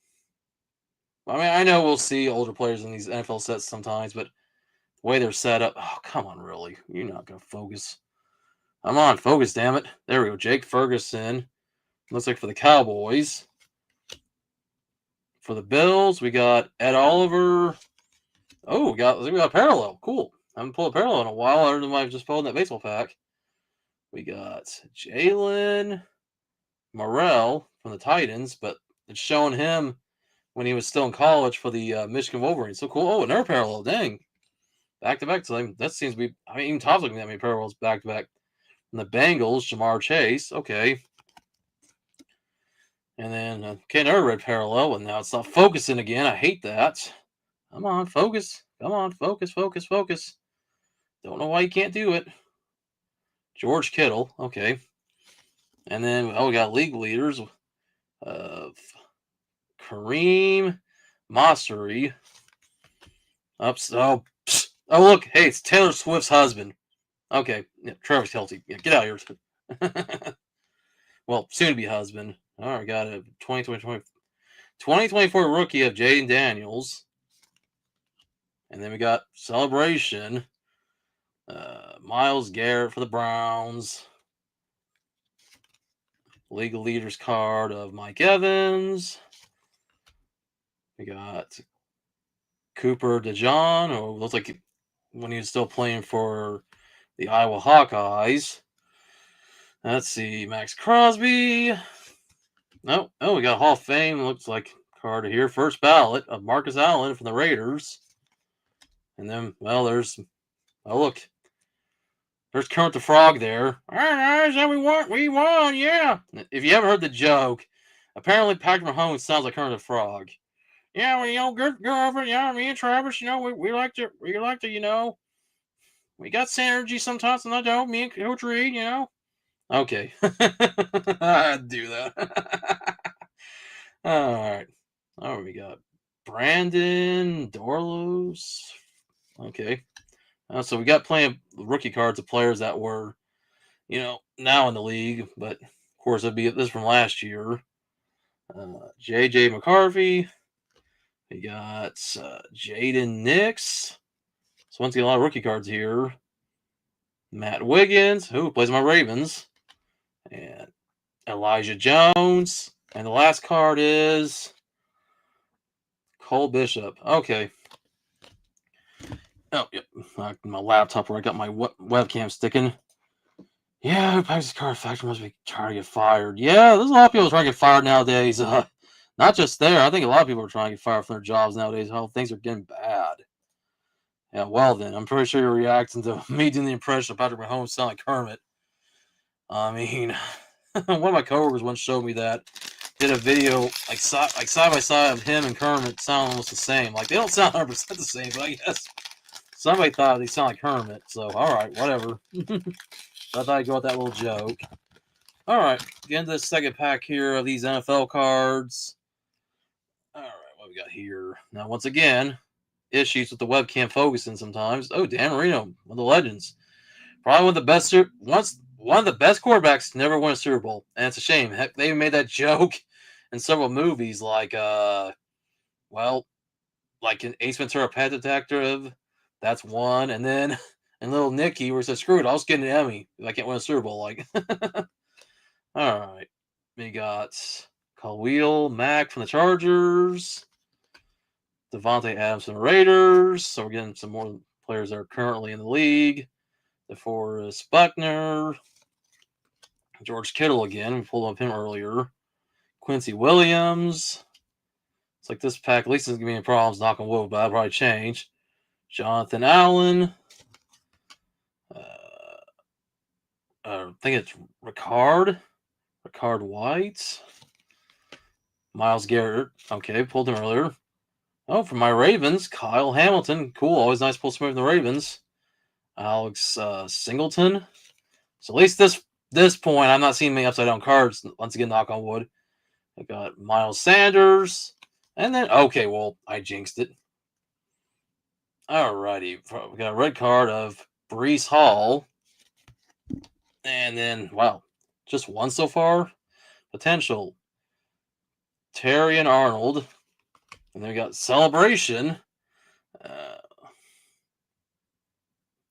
I mean, I know we'll see older players in these NFL sets sometimes, but the way they're set up, oh, come on, really? You're not going to focus. I'm on, focus, damn it. There we go. Jake Ferguson. Looks like for the Cowboys. For the Bills, we got Ed Oliver. Oh, we got a parallel. Cool. I haven't pulled a parallel in a while. Other than I've just pulled that baseball pack. We got Jalen Morrell from the Titans, but it's showing him when he was still in college for the Michigan Wolverines. So cool. Oh, another parallel. Dang. Back to back. So that seems to be, I mean, even Tom's looking at me parallels back to back. And the Bengals, Jamar Chase. Okay. And then, okay, another red parallel. And now it's not focusing again. I hate that. Come on, focus. Come on, focus. Don't know why you can't do it. George Kittle. Okay. And then, we got league leaders of Kareem Mosseri. Oh, look. Hey, it's Taylor Swift's husband. Okay. Yeah, Travis Kelce. Yeah, get out of here. Well, soon-to-be husband. All right, got a 2024 rookie of Jaden Daniels. And then we got celebration. Myles Garrett for the Browns. League leaders card of Mike Evans. We got Cooper DeJean, who looks like when he was still playing for the Iowa Hawkeyes. Let's see, Max Crosby. Oh, we got Hall of Fame. Looks like card here. First ballot of Marcus Allen from the Raiders. And then, there's, look. There's Kermit the Frog there. All right, guys, we won, yeah. If you haven't heard the joke, apparently Patrick Mahomes sounds like Kermit the Frog. Yeah, well, good over. Yeah, me and Travis, we like to, we got synergy sometimes, and I don't. Me and Coach Reed, Okay, I'd do that. All right. Oh, we got Brandon Dorlos. Okay. So we got plenty of rookie cards of players that were, now in the league, but of course it'd be this from last year. J.J. McCarthy. We got Jaden Nix. So once again, a lot of rookie cards here. Matt Wiggins, who plays my Ravens. And Elijah Jones. And the last card is Cole Bishop. Okay. Oh, yep. My laptop where I got my webcam sticking. Yeah, who packs his card factory must be trying to get fired. Yeah, there's a lot of people trying to get fired nowadays. Not just there. I think a lot of people are trying to get fired from their jobs nowadays. How things are getting bad. Yeah, well then, I'm pretty sure you're reacting to me doing the impression of Patrick Mahomes sound like Kermit. I mean, one of my coworkers once showed me that. Did a video like side by side of him and Kermit sound almost the same. Like they don't sound 100% the same, but I guess somebody thought they sound like Kermit. So all right, whatever. I thought I'd go with that little joke. All right, get into the second pack here of these NFL cards. All right, what we got here? Now, once again, issues with the webcam focusing sometimes. Oh, Dan Marino, one of the legends. Probably one of the best quarterbacks to never win a Super Bowl. And it's a shame. Heck, they even made that joke in several movies like, like in Ace Ventura Pet Detective. That's one. And then in Little Nicky, where he says, screw it, I'll just get an Emmy if I can't win a Super Bowl. Like, all right. We got Khalil Mack from the Chargers. Devontae Adams from the Raiders. So we're getting some more players that are currently in the league. DeForest Buckner. George Kittle again. We pulled up him earlier. Quincy Williams. It's like this pack, at least doesn't give me any problems, knock on wood, but that'll probably change. Jonathan Allen. I think it's Ricard White. Miles Garrett. Okay, pulled him earlier. Oh, from my Ravens, Kyle Hamilton. Cool, always nice to pull some from the Ravens. Alex Singleton. So at least this point, I'm not seeing many upside down cards. Once again, knock on wood. I got Miles Sanders. And then, okay, well, I jinxed it. Alrighty. We got a red card of Brees Hall. And then, wow, just one so far. Potential. Terry and Arnold. And then we got Celebration. Uh,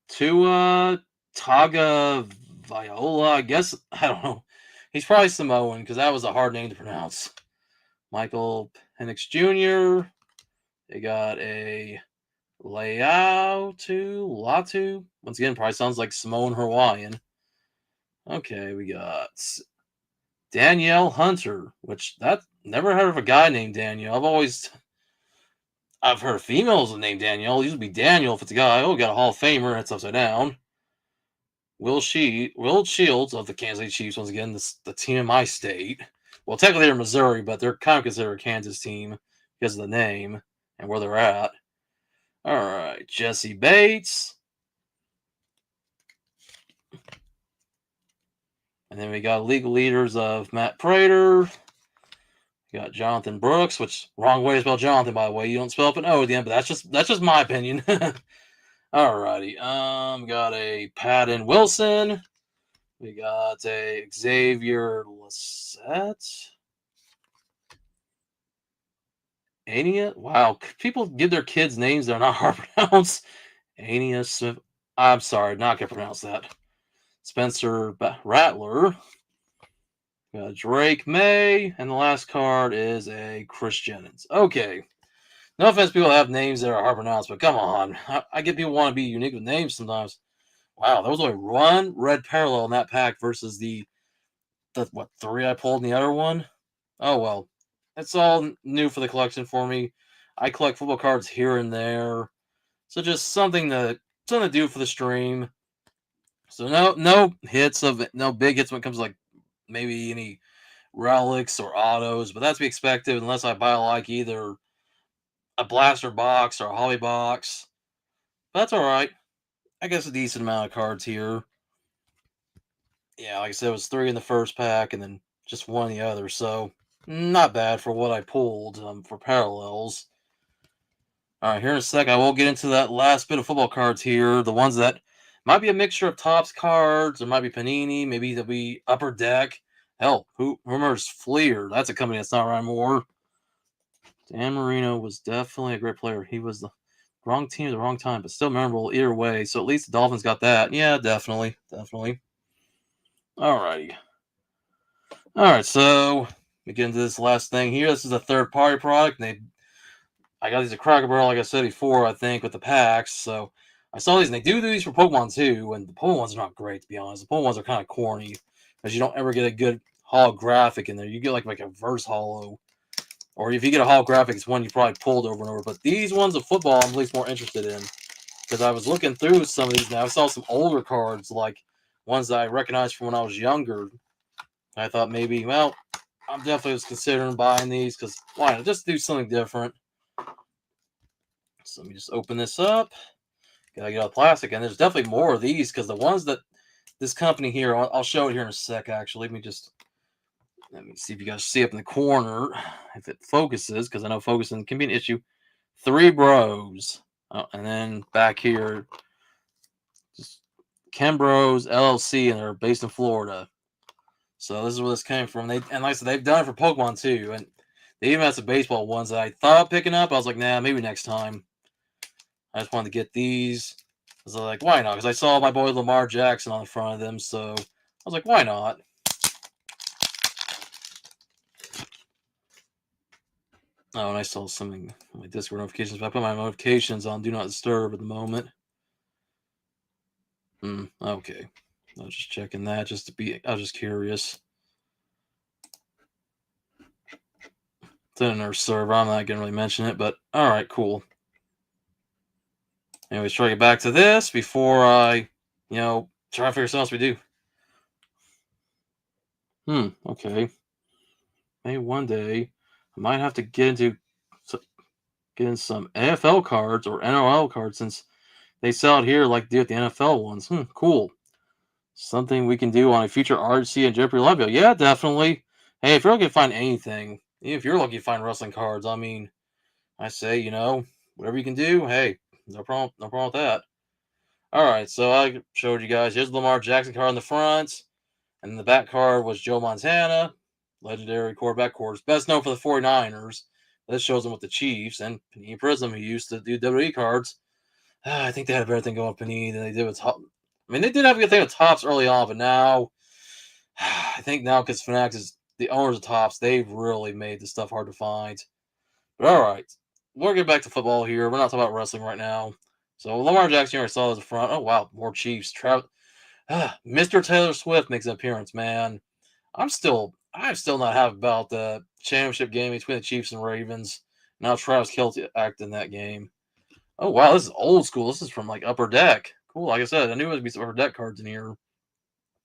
Tua Taga Viola. I guess, I don't know. He's probably Samoan because that was a hard name to pronounce. Michael Penix Jr. They got a Latu. Once again, probably sounds like Samoan Hawaiian. Okay, we got Danielle Hunter, which that never heard of a guy named Daniel. I've heard of females named Danielle. It used to be Daniel if it's a guy. Oh, got a Hall of Famer. That's upside down. Will Shields of the Kansas City Chiefs. Once again, the team in my state. Well, technically they're Missouri, but they're kind of considered a Kansas team because of the name and where they're at. All right, Jesse Bates. And then we got league leaders of Matt Prater. We got Jonathan Brooks, which wrong way to spell Jonathan, by the way. You don't spell up an O at the end, but that's just my opinion. Alrighty. Got a Patton Wilson. We got a Xavier Lissette. Ania? Wow, people give their kids names that are not hard to pronounce. Ania Smith. I'm sorry, not gonna pronounce that. Spencer Rattler. Drake May, and the last card is a Chris Jennings. Okay. No offense, people have names that are hard to pronounce, but come on. I get people want to be unique with names sometimes. Wow, there was only one red parallel in that pack versus the 3 I pulled in the other one? Oh, well. It's all new for the collection for me. I collect football cards here and there. So just something to do for the stream. So no big hits when it comes to like maybe any relics or autos, but that's to be expected unless I buy like either a blaster box or a hobby box. But that's all right. I guess a decent amount of cards here. Yeah, like I said, it was 3 in the first pack and then just 1 in the other, so not bad for what I pulled for parallels. All right, here in a sec, I will get into that last bit of football cards here. The ones that might be a mixture of Topps cards, or might be Panini, maybe they'll be Upper Deck. Hell, who remembers Fleer? That's a company that's not around more. Dan Marino was definitely a great player. He was the wrong team at the wrong time, but still memorable either way. So at least the Dolphins got that. Yeah, definitely. Alrighty. Alright, so we get into this last thing here. This is a third-party product. I got these at Cracker Barrel, like I said before, I think, with the packs. So I saw these, and they do these for Pokemon too, and the Pokemon ones are not great, to be honest. The Pokemon ones are kind of corny, because you don't ever get a good holographic in there. You get like a verse holo. Or if you get a holographic, it's one you probably pulled over and over. But these ones of football, I'm at least more interested in. Because I was looking through some of these now. I saw some older cards, like ones that I recognized from when I was younger. I thought maybe, well, I'm definitely was considering buying these. Because why not? Just do something different. So let me just open this up. Gotta get out the plastic. And there's definitely more of these. Because the ones that this company here, I'll show it here in a sec, actually. Let me see if you guys see up in the corner if it focuses, because I know focusing can be an issue. 3 Bros. Oh, and then back here, just Ken Bros LLC, and they're based in Florida. So this is where this came from. And like I said, they've done it for Pokemon too. And they even have some baseball ones that I thought of picking up. I was like, nah, maybe next time. I just wanted to get these. I was like, why not? Because I saw my boy Lamar Jackson on the front of them. So I was like, why not? Oh, and I saw something on my Discord notifications, but I put my notifications on Do Not Disturb at the moment. Okay. I was just checking that I was just curious. It's in our server. I'm not going to really mention it, but alright, cool. Anyways, try to get back to this before I, try to figure something else we do. Okay. Maybe one day I might have to get in some NFL cards or NOL cards since they sell it here like they do with the NFL ones. Cool. Something we can do on a future RHC and Jeopardy live video. Yeah, definitely. Hey, if you're looking to find anything, Even if you're lucky to find wrestling cards, I mean, I say, whatever you can do, hey, no problem with that. All right, so I showed you guys. Here's the Lamar Jackson card in the front, and the back card was Joe Montana, legendary quarterback, course, best known for the 49ers. This shows him with the Chiefs, and Panini Prism, who used to do WWE cards. I think they had a better thing going with Panini than they did with Top. I mean, they did have a good thing with Tops early on, but now, I think now because Fanatics is the owners of Tops, they've really made this stuff hard to find. But all right, we'll get back to football here. We're not talking about wrestling right now. So Lamar Jackson, I saw as a front. Oh wow, more Chiefs. Mr. Taylor Swift makes an appearance. Man, I'm still not happy about the championship game between the Chiefs and Ravens. Now Travis Kelce acted in that game. Oh wow, this is old school. This is from like Upper Deck. Cool. Like I said, I knew it would be some Upper Deck cards in here.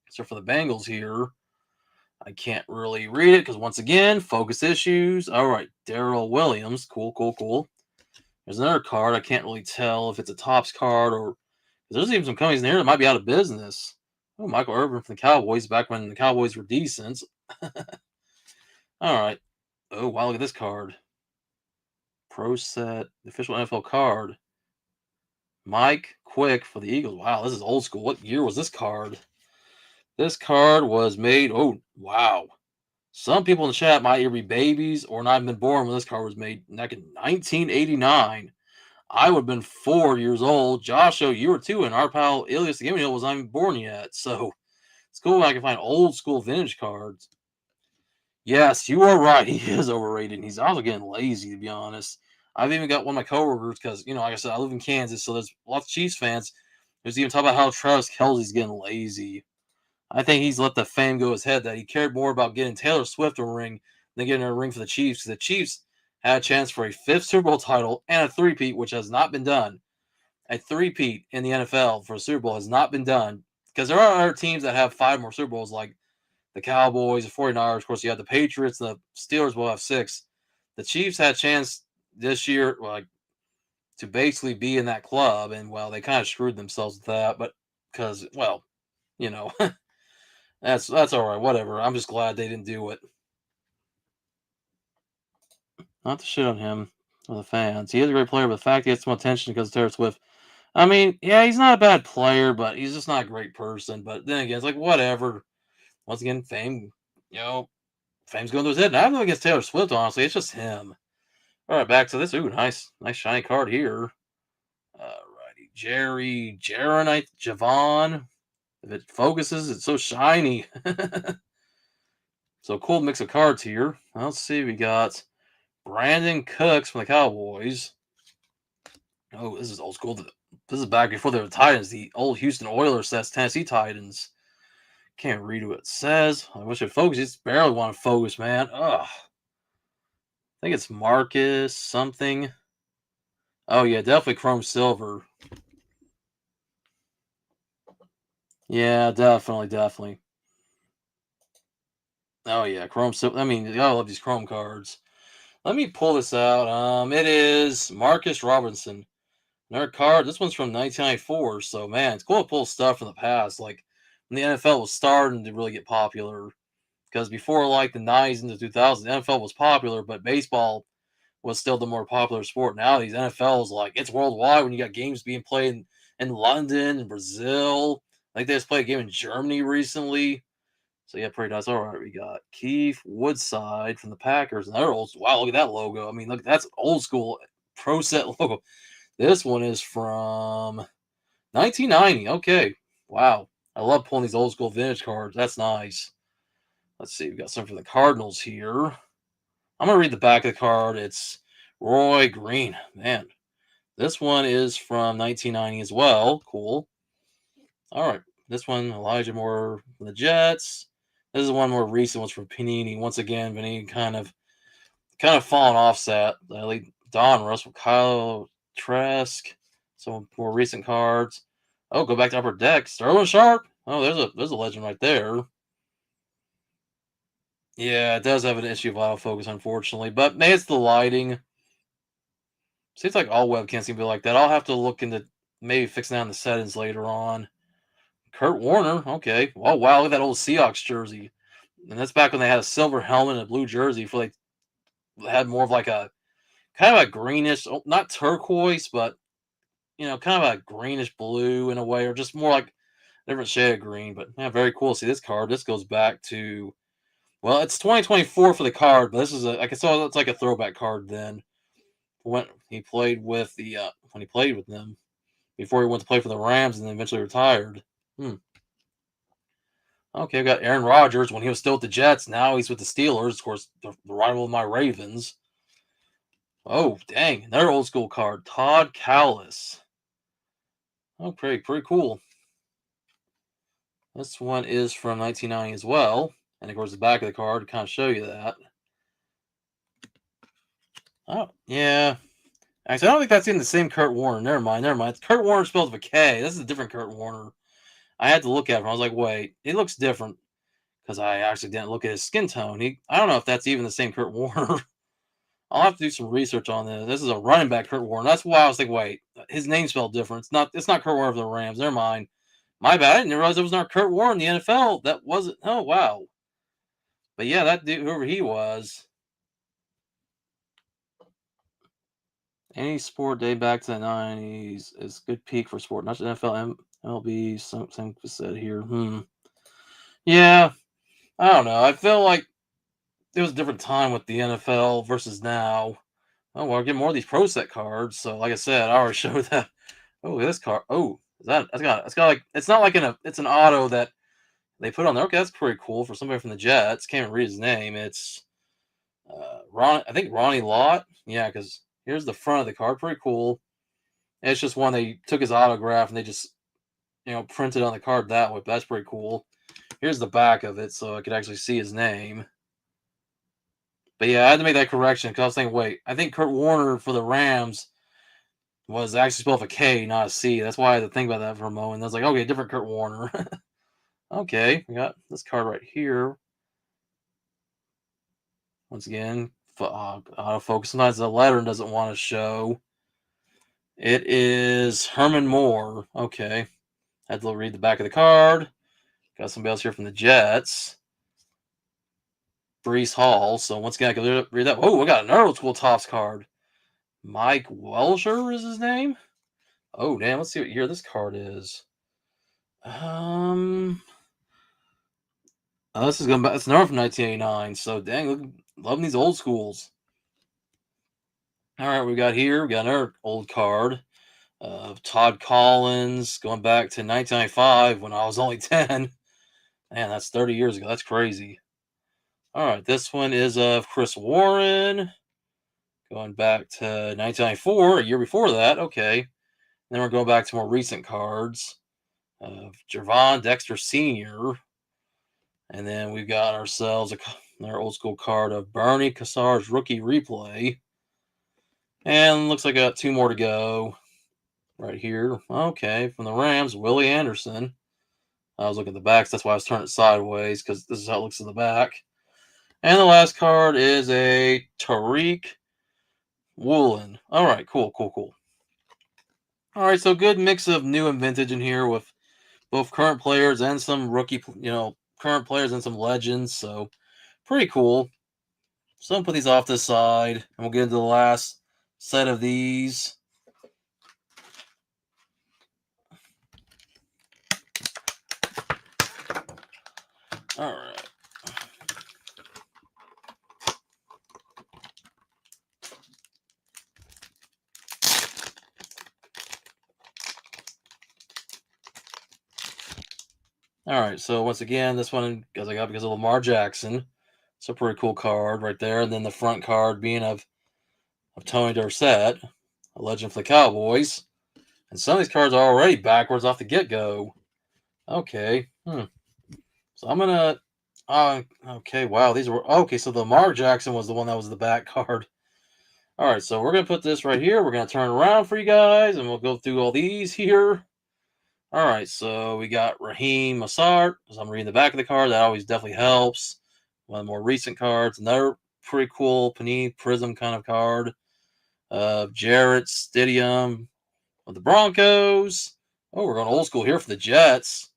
So for the Bengals here, I can't really read it because once again, focus issues. All right, Darrell Williams. Cool, cool, cool. There's another card. I can't really tell if it's a Topps card or there's even some companies in here that might be out of business. Oh, Michael Irvin from the Cowboys back when the Cowboys were decent. All right. Oh, wow, look at this card. Pro set, official NFL card. Mike Quick for the Eagles. Wow, this is old school. What year was this card? This card was made. Oh, wow. Some people in the chat might either be babies or not even been born when this card was made back in 1989. I would have been 4 years old. Joshua, you were 2, and our pal Ilias the Gaming Hill was not even born yet. So it's cool when I can find old school vintage cards. Yes, you are right. He is overrated. He's also getting lazy, to be honest. I've even got one of my coworkers because, like I said, I live in Kansas, so there's lots of Chiefs fans. There's even talk about how Travis Kelce's getting lazy. I think he's let the fame go his head that he cared more about getting Taylor Swift a ring than getting a ring for the Chiefs. The Chiefs had a chance for a 5th Super Bowl title and a three-peat, which has not been done. A three-peat in the NFL for a Super Bowl has not been done because there are other teams that have 5 more Super Bowls, like the Cowboys, the 49ers. Of course, you have the Patriots, the Steelers will have 6. The Chiefs had a chance this year, to basically be in that club, and they kind of screwed themselves with that. But because, that's all right. Whatever. I'm just glad they didn't do it. Not to shit on him or the fans. He is a great player, but the fact he gets some attention because of Taylor Swift. I mean, yeah, he's not a bad player, but he's just not a great person. But then again, it's like whatever. Once again, fame's going to his head. And I have nothing against Taylor Swift, honestly. It's just him. All right, back to this. Ooh, nice shiny card here. Alrighty, Javon. If it focuses, it's so shiny. So cool mix of cards here. Let's see. We got Brandon Cooks from the Cowboys. Oh, this is old school. This is back before they were Titans. The old Houston Oilers says Tennessee Titans. Can't read what it says. I wish it focused. It's barely want to focus, man. Ugh. I think it's Marcus something. Oh, yeah, definitely Chrome Silver. Yeah, definitely. Oh, yeah, Chrome Silver. I mean, I love these Chrome cards. Let me pull this out. It is Marcus Robinson. Another card. This one's from 1994. So, man, it's cool to pull stuff from the past. Like, when the NFL was starting to really get popular. Because before, like, the 90s and the 2000s, the NFL was popular, but baseball was still the more popular sport. Nowadays, NFL is like, it's worldwide when you got games being played in London and Brazil. Like, they just played a game in Germany recently. So, yeah, pretty nice. All right, we got Keith Woodside from the Packers. Another old, wow, look at that logo. I mean, look, that's old school pro set logo. This one is from 1990. Okay, wow. I love pulling these old school vintage cards. That's nice. Let's see. We got some for the Cardinals here. I'm going to read the back of the card. It's Roy Green. Man, this one is from 1990 as well. Cool. All right. This one, Elijah Moore from the Jets. This is one more recent one's from Panini. Once again, Panini kind of fallen off set. Don Russell, Kyle Trask. Some more recent cards. Oh, go back to Upper Deck. Sterling Sharp. Oh, there's a legend right there. Yeah, it does have an issue of autofocus, unfortunately, but maybe it's the lighting. Seems like all webcams seem to be like that. I'll have to look into maybe fixing down the settings later on. Kurt Warner, okay. Oh, wow, look at that old Seahawks jersey. And that's back when they had a silver helmet and a blue jersey before they had more of like a kind of a greenish, not turquoise, but kind of a greenish blue in a way, or just more like different shade of green. But yeah, very cool. See this card. This goes back to, well, it's 2024 for the card, but this is like I saw it's like a throwback card then when he played with the when he played with them before he went to play for the Rams and then eventually retired. Okay, I've got Aaron Rodgers when he was still with the Jets. Now he's with the Steelers, of course, the rival of my Ravens. Oh, dang, another old school card, Todd Callis. Oh, pretty cool. This one is from 1990 as well. And of course, the back of the card to kind of show you that. Oh, yeah. Actually, I don't think that's even the same Kurt Warner. Never mind. It's Kurt Warner spelled with a K. This is a different Kurt Warner. I had to look at him. I was like, wait, he looks different. Because I actually didn't look at his skin tone. I don't know if that's even the same Kurt Warner. I'll have to do some research on this. This is a running back, Kurt Warner. That's why I was like, wait, his name's spelled different. It's not Kurt Warner for the Rams. Never mind. My bad. I didn't realize there was not Kurt Warner in the NFL. That wasn't. Oh, wow. But yeah, that dude, whoever he was. Any sport day back to the 90s is good peak for sport. Not just NFL, MLB, something said here. Yeah, I don't know. I feel like it was a different time with the NFL versus now. Oh, well, I'll get more of these Pro Set cards. So, like I said, I already showed that. Oh, this card. Oh, that's got like, it's not like it's an auto that they put on there. Okay, that's pretty cool for somebody from the Jets. Can't even read his name. It's I think Ronnie Lott. Yeah, because here's the front of the card. Pretty cool. And it's just one they took his autograph and they just printed on the card that way. But that's pretty cool. Here's the back of it, so I could actually see his name. But yeah, I had to make that correction because I was thinking, wait, I think Kurt Warner for the Rams was actually spelled with a K, not a C. That's why I had to think about that for a moment. I was like, okay, different Kurt Warner. Okay, we got this card right here. Once again, autofocus. Sometimes the letter doesn't want to show. It is Herman Moore. Okay. Had to read the back of the card. Got somebody else here from the Jets. Brees Hall. So once again, I can read that. Oh, we got another old school Topps card. Mike Welcher is his name. Oh, damn. Let's see what year this card is. This is going back. It's another from 1989. So, dang, look, loving these old schools. All right, we got another old card of Todd Collins going back to 1995 when I was only 10. Man, that's 30 years ago. That's crazy. All right, this one is of Chris Warren going back to 1994, a year before that. Okay. Then we're going back to more recent cards of Jervon Dexter Sr. And then we've got ourselves another old school card of Bernie Kosar's rookie replay. And looks like I got two more to go right here. Okay, from the Rams, Willie Anderson. I was looking at the backs. That's why I was turning it sideways, because this is how it looks in the back. And the last card is a Tariq Woolen. All right, cool. All right, so good mix of new and vintage in here with both current players and some rookie, current players and some legends. So pretty cool. So I'm going to put these off to the side, and we'll get into the last set of these. All right. All right, so once again, this one I got because of Lamar Jackson. It's a pretty cool card right there. And then the front card being of Tony Dorsett, a legend for the Cowboys. And some of these cards are already backwards off the get-go. Okay. So I'm going to... okay, wow, these were... Okay, so the Lamar Jackson was the one that was the back card. All right, so we're going to put this right here. We're going to turn around for you guys, and we'll go through all these here. All right, so we got Raheem Mossart. So I'm reading the back of the card. That always definitely helps. One of the more recent cards. Another pretty cool Panini Prism kind of card. Jarrett Stidham of the Broncos. Oh, we're going old school here for the Jets.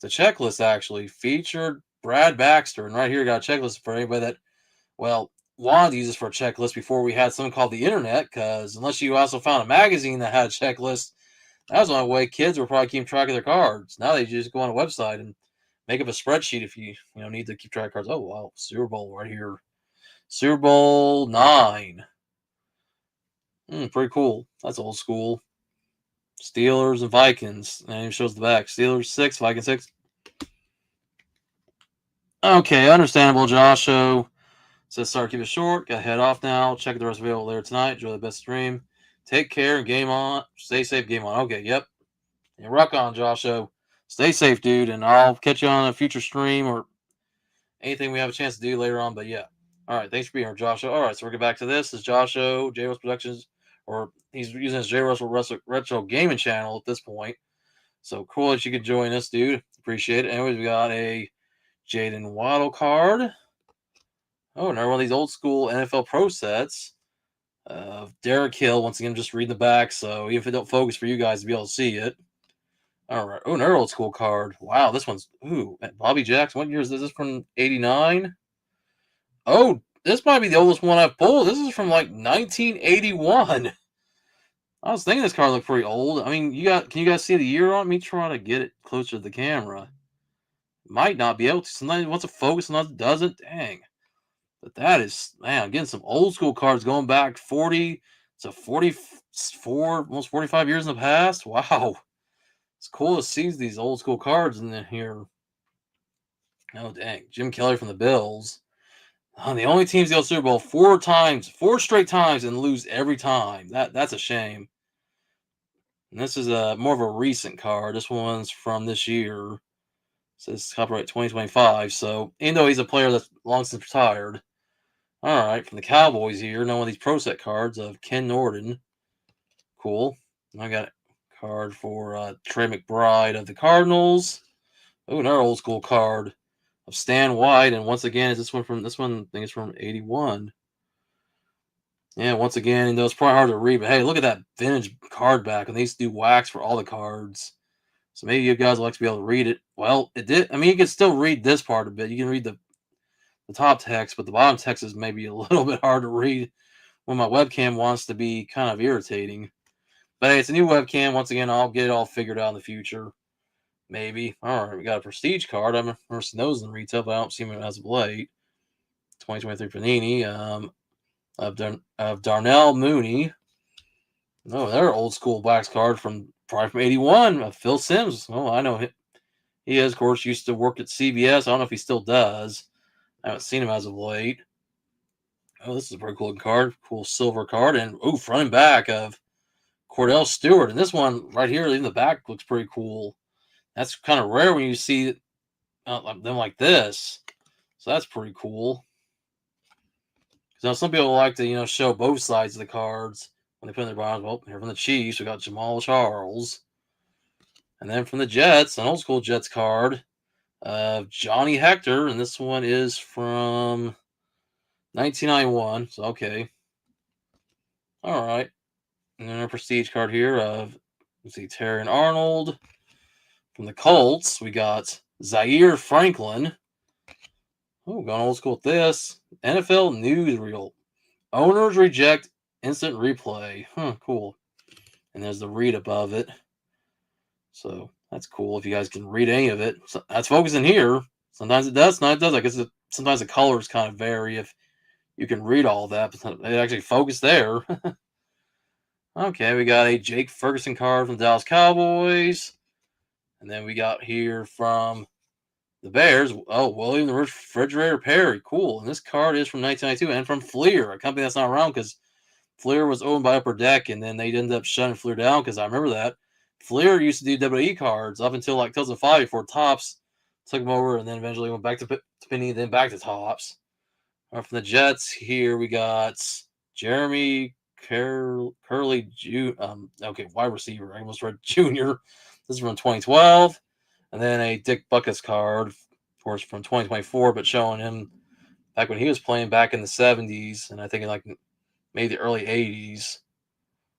The checklist actually featured Brad Baxter. And right here, got a checklist for anybody that, well, wanted to use this for a checklist before we had something called the internet, because unless you also found a magazine that had a checklist, that was the only way kids were probably keeping track of their cards. Now they just go on a website and make up a spreadsheet if you need to keep track of cards. Oh wow, Super Bowl right here, Super Bowl 9. Pretty cool. That's old school. Steelers and Vikings. And it shows the back. Steelers 6, Vikings 6. Okay, understandable, Josho. Says, sorry, keep it short. Got to head off now. Check the rest of it later tonight. Enjoy the best stream. Take care and game on. Stay safe, game on. Okay, yep. And rock on, Josho. Stay safe, dude. And I'll catch you on a future stream or anything we have a chance to do later on. But yeah. All right, thanks for being here, Josho. All right, so we'll get back to this. This is Josho, J Rose Productions, or he's using his J Rose Retro Gaming channel at this point. So cool that you could join us, dude. Appreciate it. Anyways, we got a Jaden Waddle card. Oh, another one of these old school NFL Pro sets of Derek Hill. Once again, just reading the back, so even if it don't focus for you guys to be able to see it. All right. Oh, another old school card. Wow, this one's Bobby Jackson. What year is this? This is from '89. Oh, this might be the oldest one I've pulled. This is from like 1981. I was thinking this card looked pretty old. I mean, can you guys see the year on it? Let me try to get it closer to the camera. Might not be able to. Sometimes it wants to focus, sometimes it doesn't. Dang. But that is, man, getting some old school cards going back 40 to 44, almost 45 years in the past. Wow. It's cool to see these old school cards in here. Oh, dang. Jim Kelly from the Bills. The only teams go Super Bowl 4 straight times, and lose every time. That's a shame. And this is more of a recent card. This one's from this year. It says copyright 2025. So, even though he's a player that's long since retired. All right, from the Cowboys here. Another one of these Pro Set cards of Ken Norton. Cool. I got a card for Trey McBride of the Cardinals. Oh, another old school card of Stan White. And once again, is this one? I think it's from '81. Yeah, once again, it's probably hard to read, but hey, look at that vintage card back. And they used to do wax for all the cards. So maybe you guys like to be able to read it. Well, it did. I mean, you can still read this part of it. You can read the top text, but the bottom text is maybe a little bit hard to read when my webcam wants to be kind of irritating. But hey, it's a new webcam. Once again, I'll get it all figured out in the future. Maybe. All right, we got a Prestige card. I've never seen those in retail, but I don't see them as of late. 2023 Panini. Of Darnell Mooney. Oh, they're old school wax card from '81 of Phil Simms. Oh, I know he is, of course, used to work at CBS. I don't know if he still does. I haven't seen him as of late. Oh, this is a pretty cool card. Cool silver card. And, front and back of Cordell Stewart. And this one right here, even the back looks pretty cool. That's kind of rare when you see them like this. So that's pretty cool. Because some people like to, show both sides of the cards when they put in their bonds. Well, here from the Chiefs, we got Jamal Charles. And then from the Jets, an old school Jets card of Johnny Hector. And this one is from 1991. So, okay. All right. And then a Prestige card here of, Terrion Arnold. From the Colts, we got Zaire Franklin. Oh, going old school with this. NFL newsreel. Owners reject instant replay. Cool. And there's the read above it. So that's cool if you guys can read any of it. So that's focusing here. Sometimes it does, sometimes it does. I guess sometimes the colors kind of vary if you can read all that, but they actually focus there. Okay, we got a Jake Ferguson card from the Dallas Cowboys. And then we got here from the Bears. Oh, William the Refrigerator Perry. Cool. And this card is from 1992 and from Fleer, a company that's not around because Fleer was owned by Upper Deck, and then they ended up shutting Fleer down because I remember that. Fleer used to do WWE cards up until like 2005 before Topps took them over, and then eventually went back to Penny, then back to Topps. From the Jets, here we got Jeremy Curley, wide receiver. I almost read junior. This is from 2012. And then a Dick Buckus card, of course, from 2024, but showing him back when he was playing back in the 70s, and I think in like maybe the early 80s.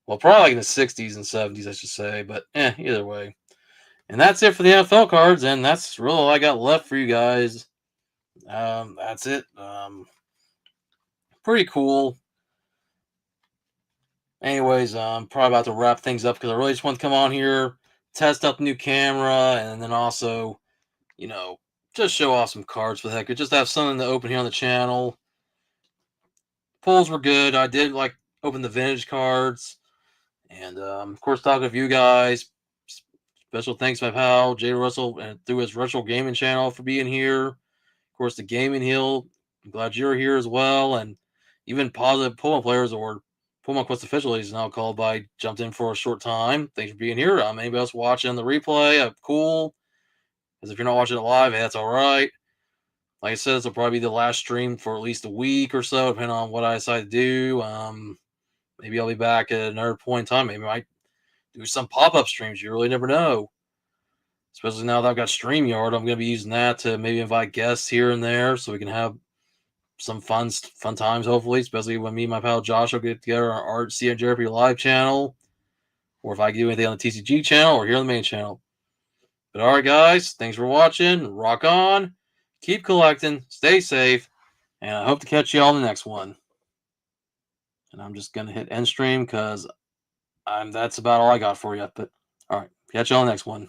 Well, probably like in the 60s and 70s, I should say. But either way. And that's it for the NFL cards, and that's really all I got left for you guys. That's it. pretty cool. Anyways, I'm probably about to wrap things up because I really just want to come on here, test out the new camera, and then also, you know, just show off some cards for the heck. Just have something to open here on the channel. Pulls were good. I did like open the vintage cards, and of course, talking with you guys. Special thanks to my pal Jay Russell and through his retro gaming channel for being here. Of course, the Gaming Hill. I'm glad you're here as well, and even positive Pokemon players or Pokemon Quest official is now called by jumped in for a short time. Thanks for being here. Anybody else watching the replay? Cool. Because if you're not watching it live, that's all right. Like I said, this will probably be the last stream for at least a week or so, depending on what I decide to do. Maybe I'll be back at another point in time. Maybe I might do some pop-up streams. You really never know. Especially now that I've got StreamYard, I'm going to be using that to maybe invite guests here and there so we can have some fun times, hopefully, especially when me and my pal Josh will get together on our RHC TCG live channel, or if I do anything on the TCG channel or here on the main channel. But all right, guys, thanks for watching. Rock on. Keep collecting. Stay safe. And I hope to catch you all in the next one. And I'm just going to hit end stream because that's about all I got for you. But all right, catch you on the next one.